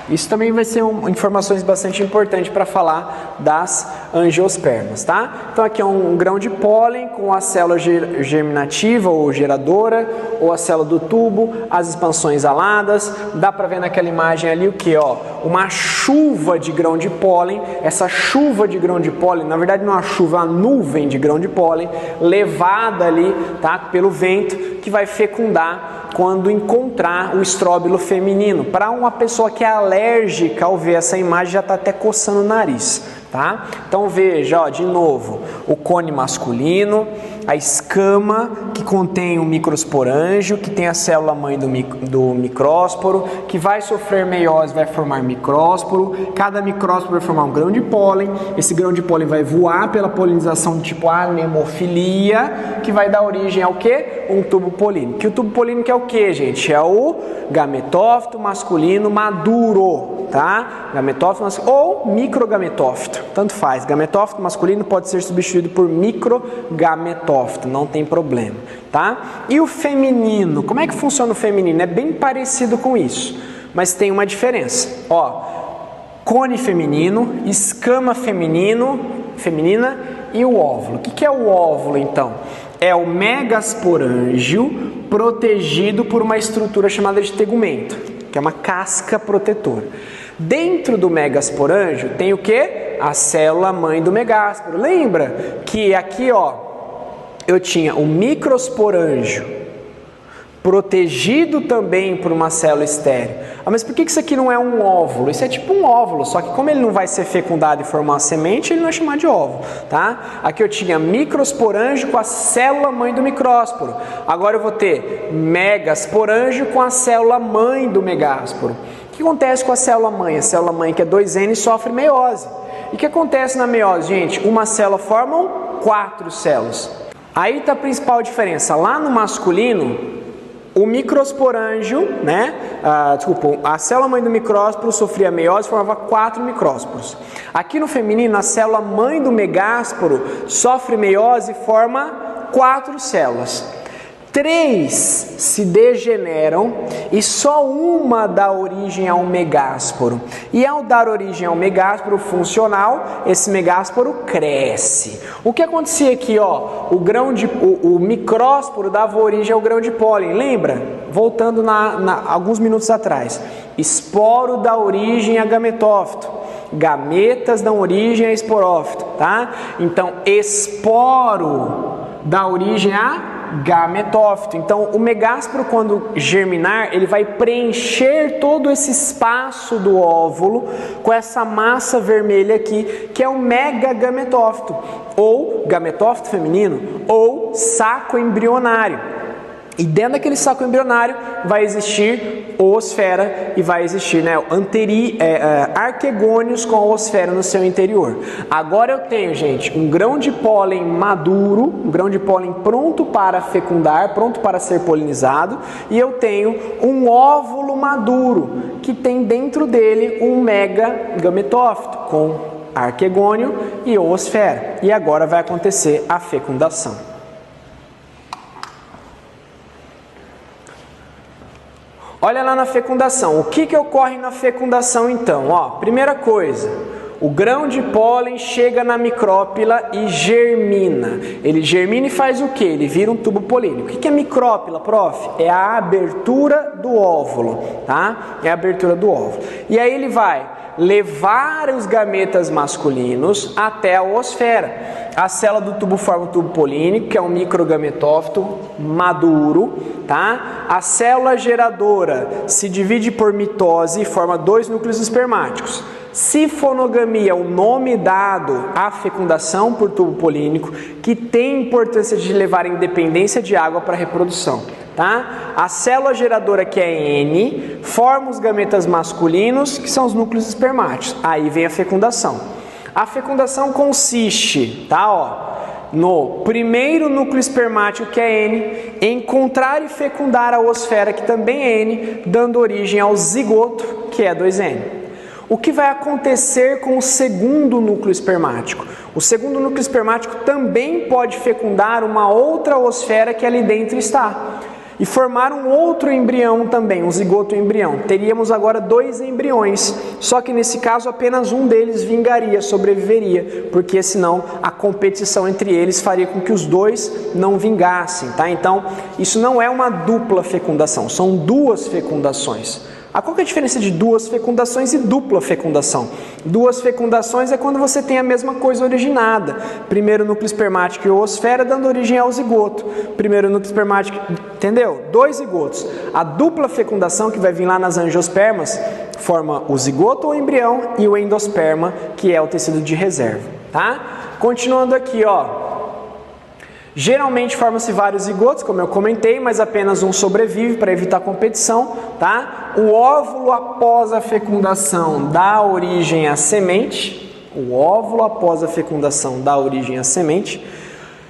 Isso também vai ser informações bastante importantes para falar das angiospermas, tá? Então aqui é um grão de pólen com a célula germinativa ou geradora, ou a célula do tubo, as expansões aladas. Dá para ver naquela imagem ali o que, ó? Uma chuva de grão de pólen. Essa chuva de grão de pólen, na verdade não é uma chuva, é uma nuvem de grão de pólen levada ali, tá? Pelo vento, que vai fecundar quando encontrar o estróbilo feminino. Para uma pessoa que é alérgica ao ver essa imagem, já está até coçando o nariz, tá? Então veja, ó, de novo, o cone masculino, a escama que contém o microsporângio, que tem a célula mãe do micrósporo, que vai sofrer meiose, vai formar micrósporo. Cada micrósporo vai formar um grão de pólen. Esse grão de pólen vai voar pela polinização do tipo anemofilia, que vai dar origem ao quê? Um tubo polínico. Que o tubo polínico é o quê, gente? É o gametófito masculino maduro, tá? Gametófito masculino ou microgametófito, tanto faz. Gametófito masculino pode ser substituído por microgametófito, não tem problema, tá? E o feminino, como é que funciona o feminino? É bem parecido com isso, mas tem uma diferença. Ó, cone feminino, escama feminina e o óvulo. O que é o óvulo, então? É o megasporângio protegido por uma estrutura chamada de tegumento, que é uma casca protetora. Dentro do megasporângio tem o que? A célula mãe do megásporo. Lembra que aqui, ó, eu tinha o microsporângio protegido também por uma célula estéril. Ah, mas por que isso aqui não é um óvulo? Isso é tipo um óvulo, só que como ele não vai ser fecundado e formar uma semente, ele não é chamado de óvulo, tá? Aqui eu tinha microsporângio com a célula mãe do micrósporo. Agora eu vou ter megasporângio com a célula mãe do megásporo. O que acontece com a célula mãe? A célula mãe, que é 2N, sofre meiose. E o que acontece na meiose, gente? Uma célula formam 4 células. Aí está a principal diferença. Lá no masculino, o microsporângio, né? A célula mãe do micrósporo sofria meiose e formava 4 micrósporos. Aqui no feminino, a célula mãe do megásporo sofre meiose e forma 4 células. 3 se degeneram e só uma dá origem ao megásporo. E ao dar origem ao megásporo funcional, esse megásporo cresce. O que acontecia aqui, ó? O micrósporo dava origem ao grão de pólen, lembra? Voltando alguns minutos atrás. Esporo dá origem a gametófito. Gametas dão origem a esporófito, tá? Então, esporo dá origem a gametófito. Então, o megásporo, quando germinar, ele vai preencher todo esse espaço do óvulo com essa massa vermelha aqui, que é o megagametófito, ou gametófito feminino, ou saco embrionário. E dentro daquele saco embrionário vai existir oosfera e vai existir, né, arquegônios com a oosfera no seu interior. Agora eu tenho, gente, um grão de pólen maduro, um grão de pólen pronto para fecundar, pronto para ser polinizado, e eu tenho um óvulo maduro que tem dentro dele um megagametófito com arquegônio e oosfera. E agora vai acontecer a fecundação. Olha lá na fecundação. O que ocorre na fecundação então? Ó, primeira coisa, o grão de pólen chega na micrópila e germina. Ele germina e faz o quê? Ele vira um tubo polínico. O que é micrópila, prof? É a abertura do óvulo, tá? É a abertura do óvulo. E aí ele vai levar os gametas masculinos até a oosfera. A célula do tubo forma o tubo polínico, que é um microgametófito maduro, tá? A célula geradora se divide por mitose e forma 2 núcleos espermáticos. Sifonogamia é o nome dado à fecundação por tubo polínico, que tem importância de levar independência de água para a reprodução. Tá? A célula geradora, que é N, forma os gametas masculinos, que são os núcleos espermáticos. Aí vem a fecundação. A fecundação consiste, tá, ó, no primeiro núcleo espermático, que é N, encontrar e fecundar a oosfera, que também é N, dando origem ao zigoto, que é 2N. O que vai acontecer com o segundo núcleo espermático? O segundo núcleo espermático também pode fecundar uma outra oosfera que ali dentro está. E formar um outro embrião também, um zigoto embrião. Teríamos agora 2 embriões, só que nesse caso apenas um deles vingaria, sobreviveria, porque senão a competição entre eles faria com que os 2 não vingassem, tá? Então, isso não é uma dupla fecundação, são 2 fecundações. Qual que é a diferença de 2 fecundações e dupla fecundação? 2 fecundações é quando você tem a mesma coisa originada. Primeiro núcleo espermático e oosfera dando origem ao zigoto. Primeiro núcleo espermático, entendeu? 2 zigotos. A dupla fecundação, que vai vir lá nas angiospermas, forma o zigoto ou embrião e o endosperma, que é o tecido de reserva, tá? Continuando aqui, ó. Geralmente formam-se vários zigotos, como eu comentei, mas apenas um sobrevive para evitar competição, tá? O óvulo após a fecundação dá origem à semente. O óvulo após a fecundação dá origem à semente.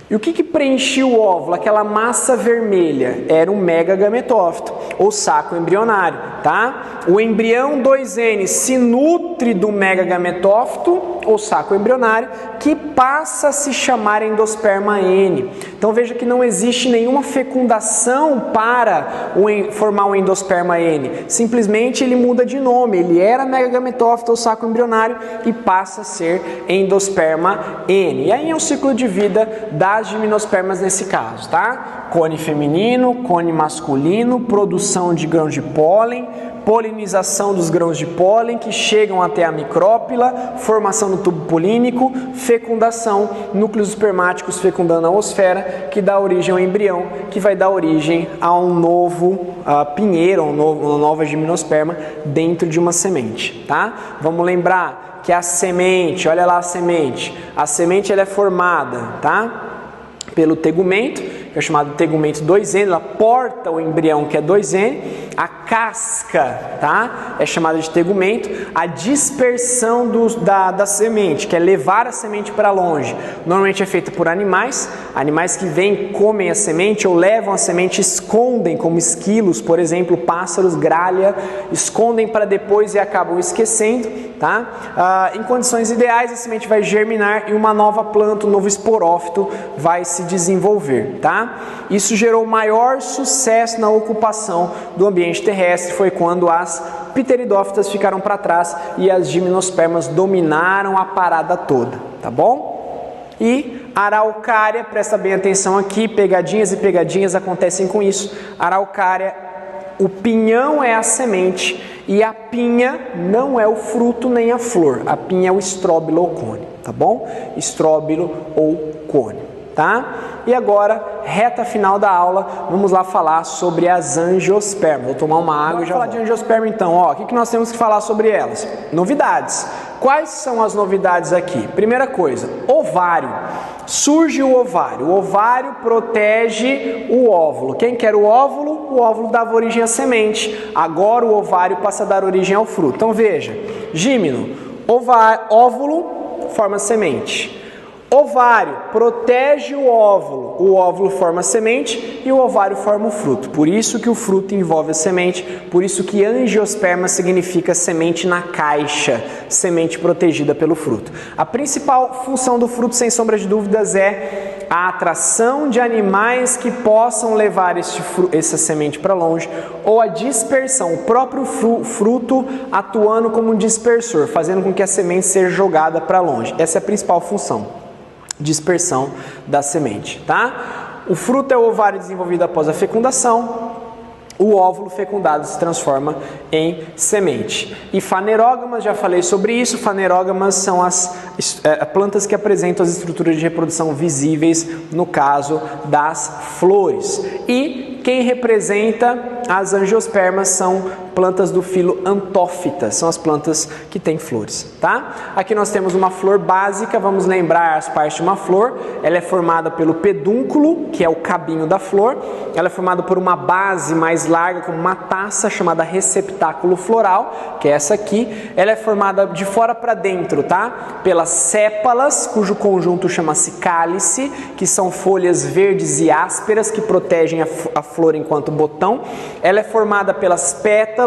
E o que preenchia o óvulo? Aquela massa vermelha era um megagametófito, ou saco embrionário, tá? O embrião 2N se nutre do megagametófito, ou saco embrionário, que passa a se chamar endosperma N. Então veja que não existe nenhuma fecundação para formar um endosperma N. Simplesmente ele muda de nome. Ele era megagametófito, ou saco embrionário, e passa a ser endosperma N. E aí é um ciclo de vida das gimnospermas nesse caso, tá? Cone feminino, cone masculino, produção de grãos de pólen, polinização dos grãos de pólen que chegam até a micrópila, formação do tubo polínico, fecundação, núcleos espermáticos fecundando a oosfera, que dá origem ao embrião, que vai dar origem a um novo pinheiro, uma nova gimnosperma dentro de uma semente, tá? Vamos lembrar que a semente, olha lá a semente ela é formada, tá? Pelo tegumento, que é chamado de tegumento 2N, ela porta o embrião, que é 2N, a casca, tá? É chamada de tegumento, a dispersão da semente, que é levar a semente para longe, normalmente é feita por animais que vêm, comem a semente ou levam a semente, escondem, como esquilos, por exemplo, pássaros, gralha, escondem para depois e acabam esquecendo, tá? Em condições ideais, a semente vai germinar e uma nova planta, um novo esporófito vai se desenvolver, tá? Isso gerou maior sucesso na ocupação do ambiente terrestre, foi quando as pteridófitas ficaram para trás e as gimnospermas dominaram a parada toda, tá bom? E a araucária, presta bem atenção aqui, pegadinhas e pegadinhas acontecem com isso. A araucária, o pinhão é a semente e a pinha não é o fruto nem a flor, a pinha é o estróbilo ou cone, tá bom? Estróbilo ou cone, tá? E agora, reta final da aula, vamos lá falar sobre as angiospermas. Vou tomar uma água e já falar de angiosperma então. Ó, o que nós temos que falar sobre elas? Novidades. Quais são as novidades aqui? Primeira coisa, ovário. Surge o ovário. O ovário protege o óvulo. Quem quer o óvulo? O óvulo dava origem à semente. Agora o ovário passa a dar origem ao fruto. Então veja, gímeno, óvulo forma semente. Ovário protege o óvulo forma a semente e o ovário forma o fruto. Por isso que o fruto envolve a semente, por isso que angiosperma significa semente na caixa, semente protegida pelo fruto. A principal função do fruto, sem sombra de dúvidas, é a atração de animais que possam levar essa semente para longe, ou a dispersão, o próprio fruto atuando como um dispersor, fazendo com que a semente seja jogada para longe. Essa é a principal função. Dispersão da semente, tá? O fruto é o ovário desenvolvido após a fecundação, o óvulo fecundado se transforma em semente. E fanerógamas, já falei sobre isso, fanerógamas são as plantas que apresentam as estruturas de reprodução visíveis, no caso das flores. E quem representa as angiospermas são plantas do filo Antófita, são as plantas que têm flores, tá? Aqui nós temos uma flor básica, vamos lembrar as partes de uma flor. Ela é formada pelo pedúnculo, que é o cabinho da flor. Ela é formada por uma base mais larga, como uma taça, chamada receptáculo floral, que é essa aqui. Ela é formada de fora para dentro, tá? Pelas sépalas, cujo conjunto chama-se cálice, que são folhas verdes e ásperas que protegem a flor enquanto botão. Ela é formada pelas pétalas,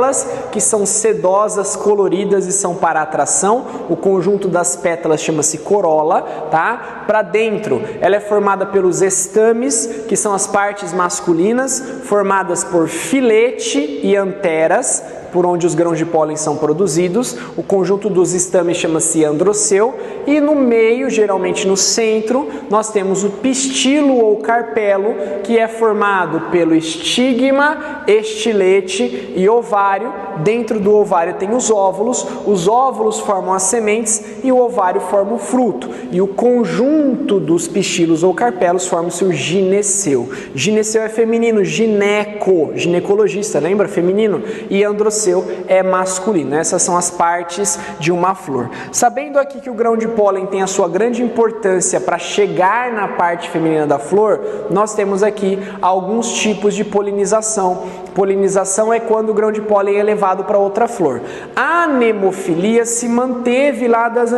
que são sedosas, coloridas e são para atração. O conjunto das pétalas chama-se corola, tá? Para dentro, ela é formada pelos estames, que são as partes masculinas, formadas por filete e anteras, por onde os grãos de pólen são produzidos. O conjunto dos estames chama-se androceu. E no meio, geralmente no centro, nós temos o pistilo ou carpelo, que é formado pelo estigma, estilete e ovário. Dentro do ovário tem os óvulos formam as sementes e o ovário forma o fruto. E o conjunto dos pistilos ou carpelos forma-se o gineceu. Gineceu é feminino, ginecologista, lembra? Feminino. E androceu endorceu é masculino. Essas são as partes de uma flor. Sabendo aqui que o grão de pólen tem a sua grande importância para chegar na parte feminina da flor, nós temos aqui alguns tipos de polinização. Polinização é quando o grão de pólen é levado para outra flor. A anemofilia se manteve lá das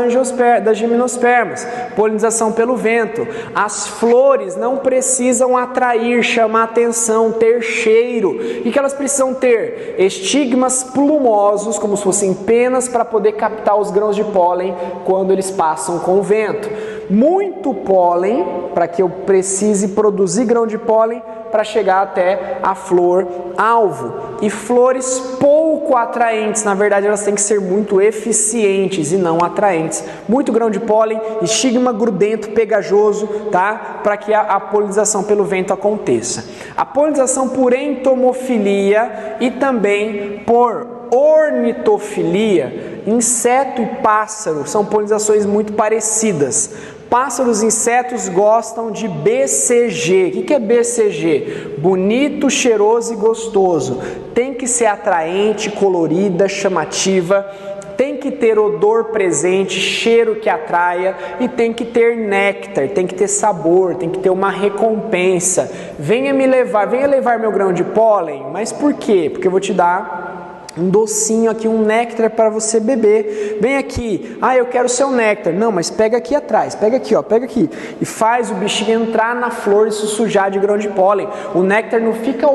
gimnospermas, polinização pelo vento. As flores não precisam atrair, chamar atenção, ter cheiro. E que elas precisam ter estigmas plumosos, como se fossem penas, para poder captar os grãos de pólen quando eles passam com o vento. Muito pólen, para que eu precise produzir grão de pólen, para chegar até a flor alvo. E flores pouco atraentes, na verdade elas têm que ser muito eficientes e não atraentes. Muito grão de pólen, estigma grudento, pegajoso, tá? Para que a polinização pelo vento aconteça. A polinização por entomofilia e também por ornitofilia, inseto e pássaro, são polinizações muito parecidas. Pássaros e insetos gostam de BCG. O que é BCG? Bonito, cheiroso e gostoso. Tem que ser atraente, colorida, chamativa. Tem que ter odor presente, cheiro que atraia e tem que ter néctar, tem que ter sabor, tem que ter uma recompensa. Venha levar meu grão de pólen, mas por quê? Porque eu vou te dar um docinho aqui, um néctar para você beber. Vem aqui, eu quero o seu néctar. Não, mas pega aqui atrás, pega aqui, ó, pega aqui. E faz o bichinho entrar na flor e se sujar de grão de pólen. O néctar não fica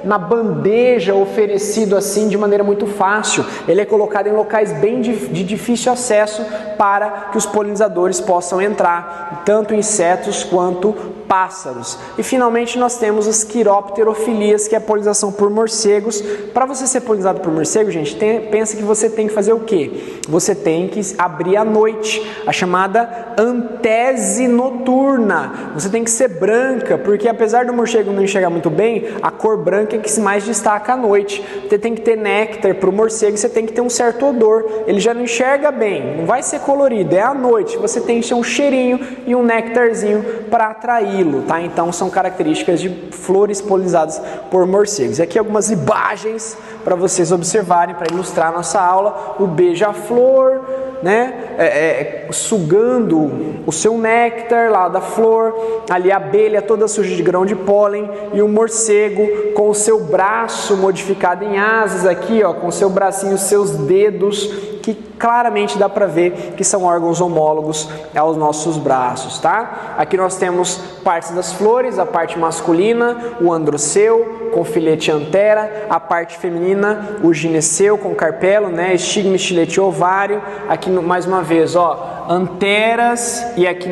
na bandeja oferecido assim de maneira muito fácil. Ele é colocado em locais bem de difícil acesso para que os polinizadores possam entrar, tanto insetos quanto pássaros. E finalmente nós temos as quiropterofilias, que é a polinização por morcegos. Para você ser polinizado por morcego, gente, pensa que você tem que fazer o quê? Você tem que abrir à noite, a chamada antese noturna. Você tem que ser branca, porque apesar do morcego não enxergar muito bem, a cor branca é que se mais destaca à noite. Você tem que ter néctar para o morcego, você tem que ter um certo odor. Ele já não enxerga bem, não vai ser colorido, é à noite. Você tem que ter um cheirinho e um néctarzinho para atrair. Tá? Então são características de flores polinizadas por morcegos. E aqui algumas imagens para vocês observarem, para ilustrar a nossa aula. O beija-flor, né? Sugando o seu néctar lá da flor, ali a abelha toda suja de grão de pólen e o morcego com o seu braço modificado em asas aqui, ó, com o seu bracinho, os seus dedos, que claramente dá para ver que são órgãos homólogos aos nossos braços, tá? Aqui nós temos partes das flores, a parte masculina, o androceu com filete e antera, a parte feminina, o gineceu com carpelo, né? Estigma, estilete e ovário. Aqui mais uma vez, ó, anteras, e aqui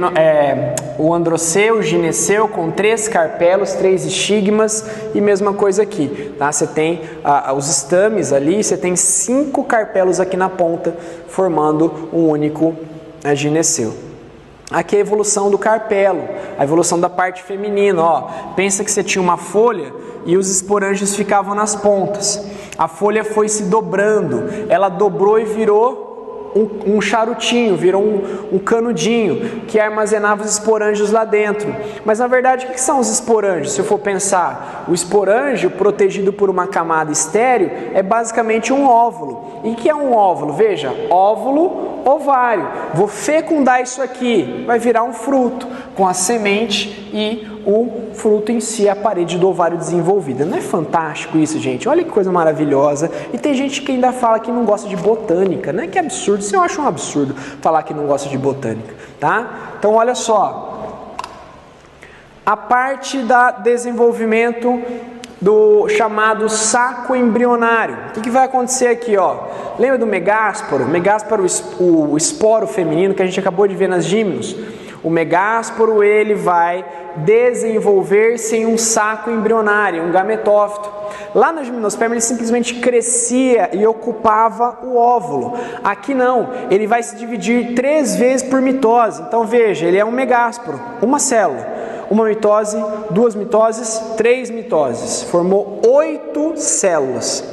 o androceu, o gineceu com 3 carpelos, 3 estigmas, e mesma coisa aqui, tá? Você tem os estames ali, você tem 5 carpelos aqui na ponta, formando um único gineceu. Aqui é a evolução do carpelo, a evolução da parte feminina, ó. Pensa que você tinha uma folha e os esporângios ficavam nas pontas. A folha foi se dobrando, ela dobrou e virou um charutinho, virou um canudinho que armazenava os esporângios lá dentro. Mas na verdade o que são os esporângios? Se eu for pensar, o esporângio protegido por uma camada estéril é basicamente um óvulo. E o que é um óvulo? Veja, óvulo, ovário. Vou fecundar isso aqui, vai virar um fruto com a semente e o fruto em si, a parede do ovário desenvolvida. Não é fantástico isso, gente? Olha que coisa maravilhosa. E tem gente que ainda fala que não gosta de botânica, né? Que absurdo. Isso eu acho um absurdo falar que não gosta de botânica, tá? Então olha só, a parte da desenvolvimento do chamado saco embrionário. O que vai acontecer aqui, ó? Lembra do megásporo? Megásporo, o esporo feminino que a gente acabou de ver nas gímenos. O megásporo, ele vai desenvolver-se em um saco embrionário, um gametófito. Lá na gimnosperma ele simplesmente crescia e ocupava o óvulo. Aqui não, ele vai se dividir 3 vezes por mitose. Então veja, ele é um megásporo, uma célula. Uma mitose, 2 mitoses, 3 mitoses. Formou 8 células.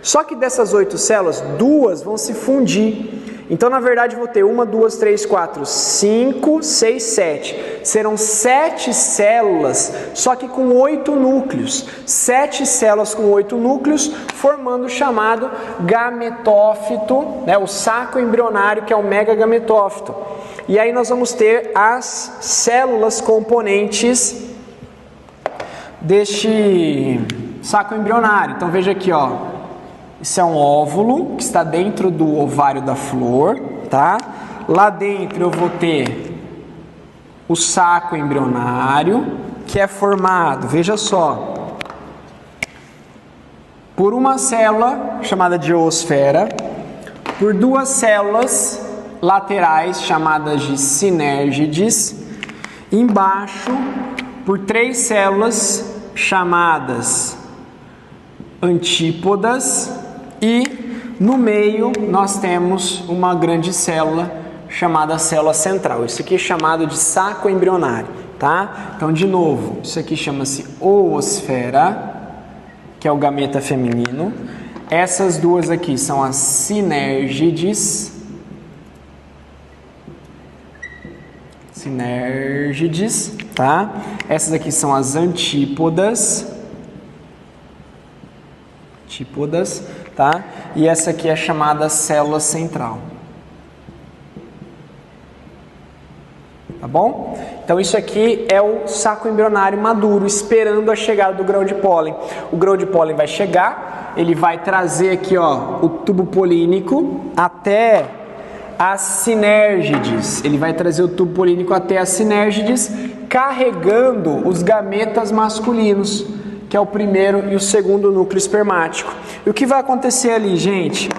Só que dessas 8 células, 2 vão se fundir. Então, na verdade, vou ter 1, 2, 3, 4, 5, 6, 7. Serão 7 células, só que com 8 núcleos. 7 células com 8 núcleos, formando o chamado gametófito, né? O saco embrionário, que é o megagametófito. E aí nós vamos ter as células componentes deste saco embrionário. Então veja aqui, ó. Isso é um óvulo que está dentro do ovário da flor, tá? Lá dentro eu vou ter o saco embrionário, que é formado, veja só, por uma célula chamada de oosfera, por 2 células laterais chamadas de sinérgides, embaixo por 3 células chamadas antípodas e no meio nós temos uma grande célula chamada célula central. Isso aqui é chamado de saco embrionário, tá? Então, de novo, isso aqui chama-se oosfera, que é o gameta feminino. Essas duas aqui são as sinérgides. Sinérgides, tá? Essas aqui são as antípodas. Antípodas, tá? E essa aqui é chamada célula central. Tá bom? Então isso aqui é o saco embrionário maduro, esperando a chegada do grão de pólen. O grão de pólen vai chegar, ele vai trazer aqui, ó, o tubo polínico até as sinérgides. Ele vai trazer o tubo polínico até as sinérgides, carregando os gametas masculinos, que é o primeiro e o segundo núcleo espermático. E o que vai acontecer ali, gente?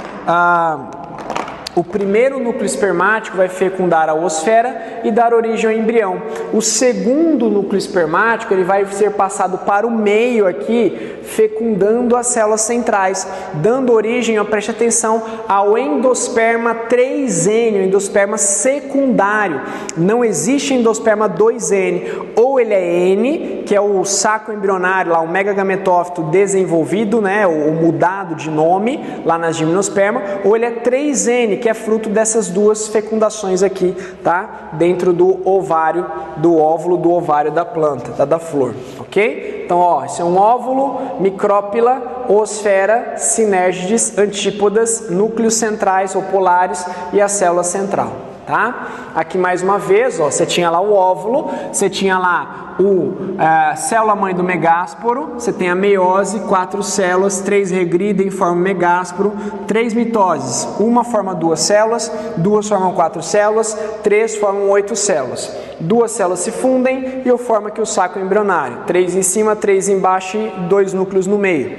O primeiro núcleo espermático vai fecundar a oosfera e dar origem ao embrião. O segundo núcleo espermático ele vai ser passado para o meio aqui, fecundando as células centrais, dando origem, ó, preste atenção, ao endosperma 3N, o endosperma secundário. Não existe endosperma 2N, ou ele é N, que é o saco embrionário, lá, o megagametófito desenvolvido, né, ou mudado de nome, lá nas gimnosperma, ou ele é 3N, que é fruto dessas duas fecundações aqui, tá? Dentro do ovário, do óvulo, do ovário da planta, tá? Da flor, ok? Então, ó, esse é um óvulo, micrópila, oosfera, sinérgides, antípodas, núcleos centrais ou polares e a célula central, tá? Aqui mais uma vez, ó, você tinha lá o óvulo, você tinha lá a célula mãe do megásporo, você tem a meiose, 4 células, 3 regridem, formam megásporo, 3 mitoses, uma forma 2 células, 2 formam 4 células, 3 formam 8 células. 2 células se fundem e eu formo aqui o saco embrionário, 3 em cima, 3 embaixo e 2 núcleos no meio.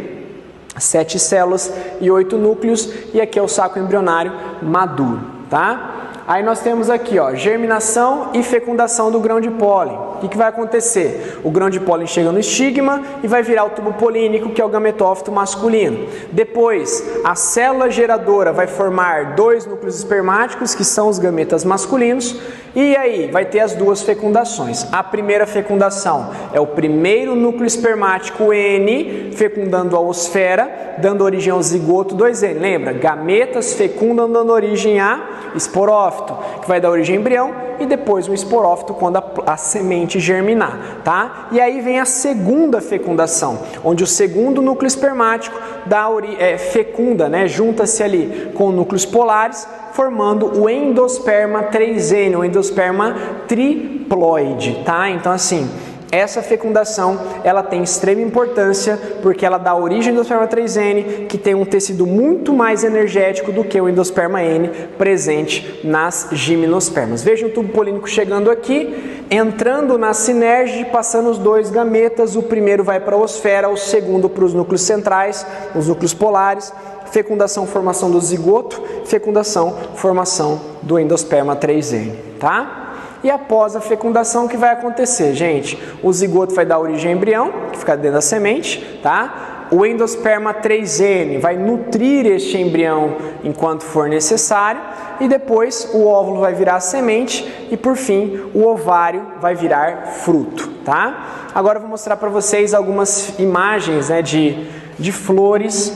7 células e 8 núcleos, e aqui é o saco embrionário maduro, tá? Aí nós temos aqui, ó, germinação e fecundação do grão de pólen. O que vai acontecer? O grão de pólen chega no estigma e vai virar o tubo polínico, que é o gametófito masculino. Depois, a célula geradora vai formar 2 núcleos espermáticos, que são os gametas masculinos, e aí vai ter as 2 fecundações. A primeira fecundação é o primeiro núcleo espermático N, fecundando a oosfera, dando origem ao zigoto 2N. Lembra? Gametas fecundam, dando origem a esporófito, que vai dar origem ao embrião, e depois um esporófito quando a semente germinar, tá? E aí vem a segunda fecundação, onde o segundo núcleo espermático fecunda, né? Junta-se ali com núcleos polares, formando o endosperma 3N, o endosperma triploide, tá? Então assim, essa fecundação, ela tem extrema importância porque ela dá origem ao endosperma 3N, que tem um tecido muito mais energético do que o endosperma N presente nas gimnospermas. Vejam o tubo polínico chegando aqui, entrando na sinérgide, passando os 2 gametas, o primeiro vai para a oosfera, o segundo para os núcleos centrais, os núcleos polares, fecundação, formação do zigoto, fecundação, formação do endosperma 3N, tá? E após a fecundação, o que vai acontecer, gente? O zigoto vai dar origem ao embrião, que fica dentro da semente, tá? O endosperma 3N vai nutrir este embrião enquanto for necessário, e depois o óvulo vai virar semente e, por fim, o ovário vai virar fruto, tá? Agora eu vou mostrar para vocês algumas imagens, né, de flores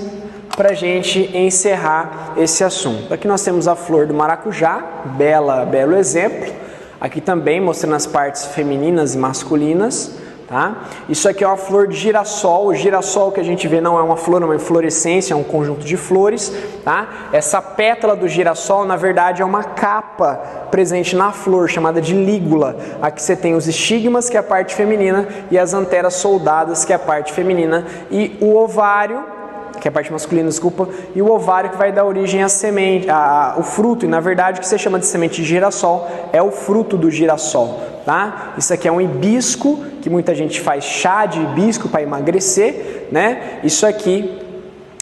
para a gente encerrar esse assunto. Aqui nós temos a flor do maracujá, belo exemplo. Aqui também mostrando as partes femininas e masculinas. Tá? Isso aqui é uma flor de girassol. O girassol que a gente vê não é uma flor, não é uma inflorescência, é um conjunto de flores. Tá? Essa pétala do girassol, na verdade, é uma capa presente na flor, chamada de lígula. Aqui você tem os estigmas, que é a parte feminina, e as anteras soldadas, que é a parte feminina, e o ovário, que é a parte masculina, desculpa, e o ovário que vai dar origem à semente, o fruto, e na verdade o que você chama de semente de girassol é o fruto do girassol, tá? Isso aqui é um hibisco, que muita gente faz chá de hibisco para emagrecer, né? Isso aqui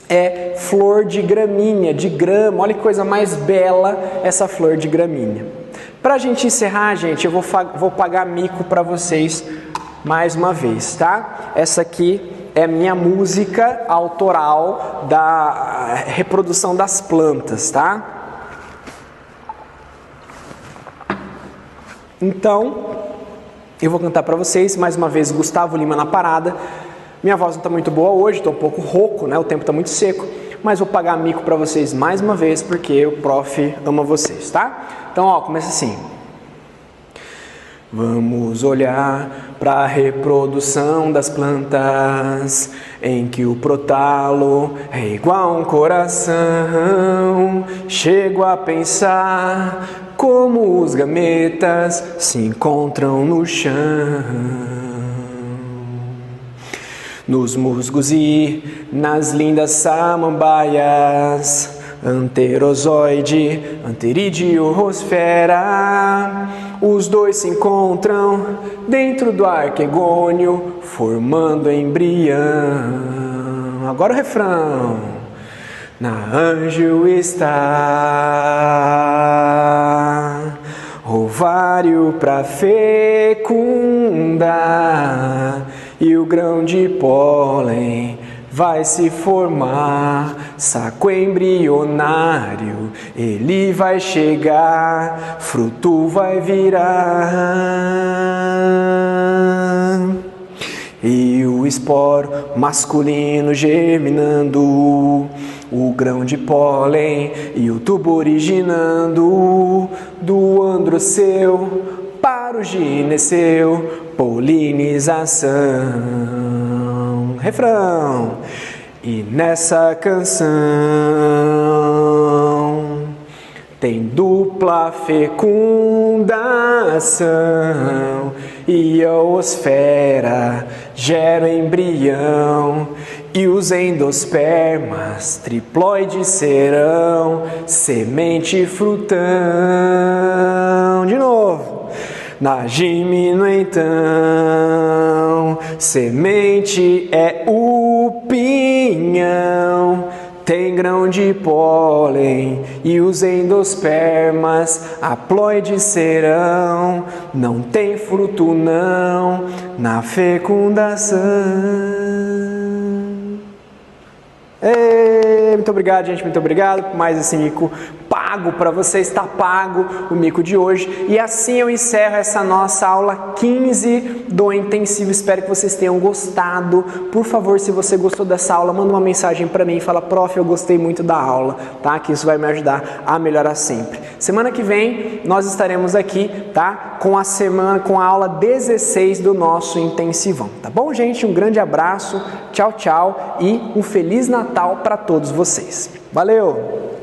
é flor de gramínea, de grama, olha que coisa mais bela essa flor de gramínea. Pra gente encerrar, gente, eu vou pagar mico para vocês mais uma vez, tá? Essa aqui é minha música autoral da reprodução das plantas, tá? Então, eu vou cantar para vocês, mais uma vez, Gustavo Lima na parada. Minha voz não está muito boa hoje, estou um pouco rouco, né? O tempo está muito seco, mas vou pagar mico para vocês mais uma vez, porque o prof ama vocês, tá? Então, ó, começa assim. Vamos olhar para a reprodução das plantas, em que o protalo é igual a um coração. Chego a pensar como os gametas se encontram no chão, nos musgos e nas lindas samambaias. Anterozoide, anteridiorrosfera, os dois se encontram dentro do arquegônio, formando embrião. Agora o refrão. Na ângio está ovário para fecundar, e o grão de pólen vai se formar, saco embrionário, ele vai chegar, fruto vai virar. E o esporo masculino germinando, o grão de pólen e o tubo originando, do androceu para o gineceu, polinização. Refrão. E nessa canção tem dupla fecundação, e a osfera gera o embrião, e os endospermas triploides serão semente e frutão. De novo. Na gimno, então, semente é o pinhão, tem grão de pólen e os endospermas haploides serão, não tem fruto não na fecundação. Muito obrigado, gente, muito obrigado por mais esse mico pago para você, está pago o mico de hoje. E assim eu encerro essa nossa aula 15 do intensivo. Espero que vocês tenham gostado. Por favor, se você gostou dessa aula, manda uma mensagem para mim e fala: prof, eu gostei muito da aula, tá? Que isso vai me ajudar a melhorar sempre. Semana que vem nós estaremos aqui, tá? Com a aula 16 do nosso intensivão, tá bom, gente? Um grande abraço, tchau, tchau e um Feliz Natal para todos vocês. Valeu!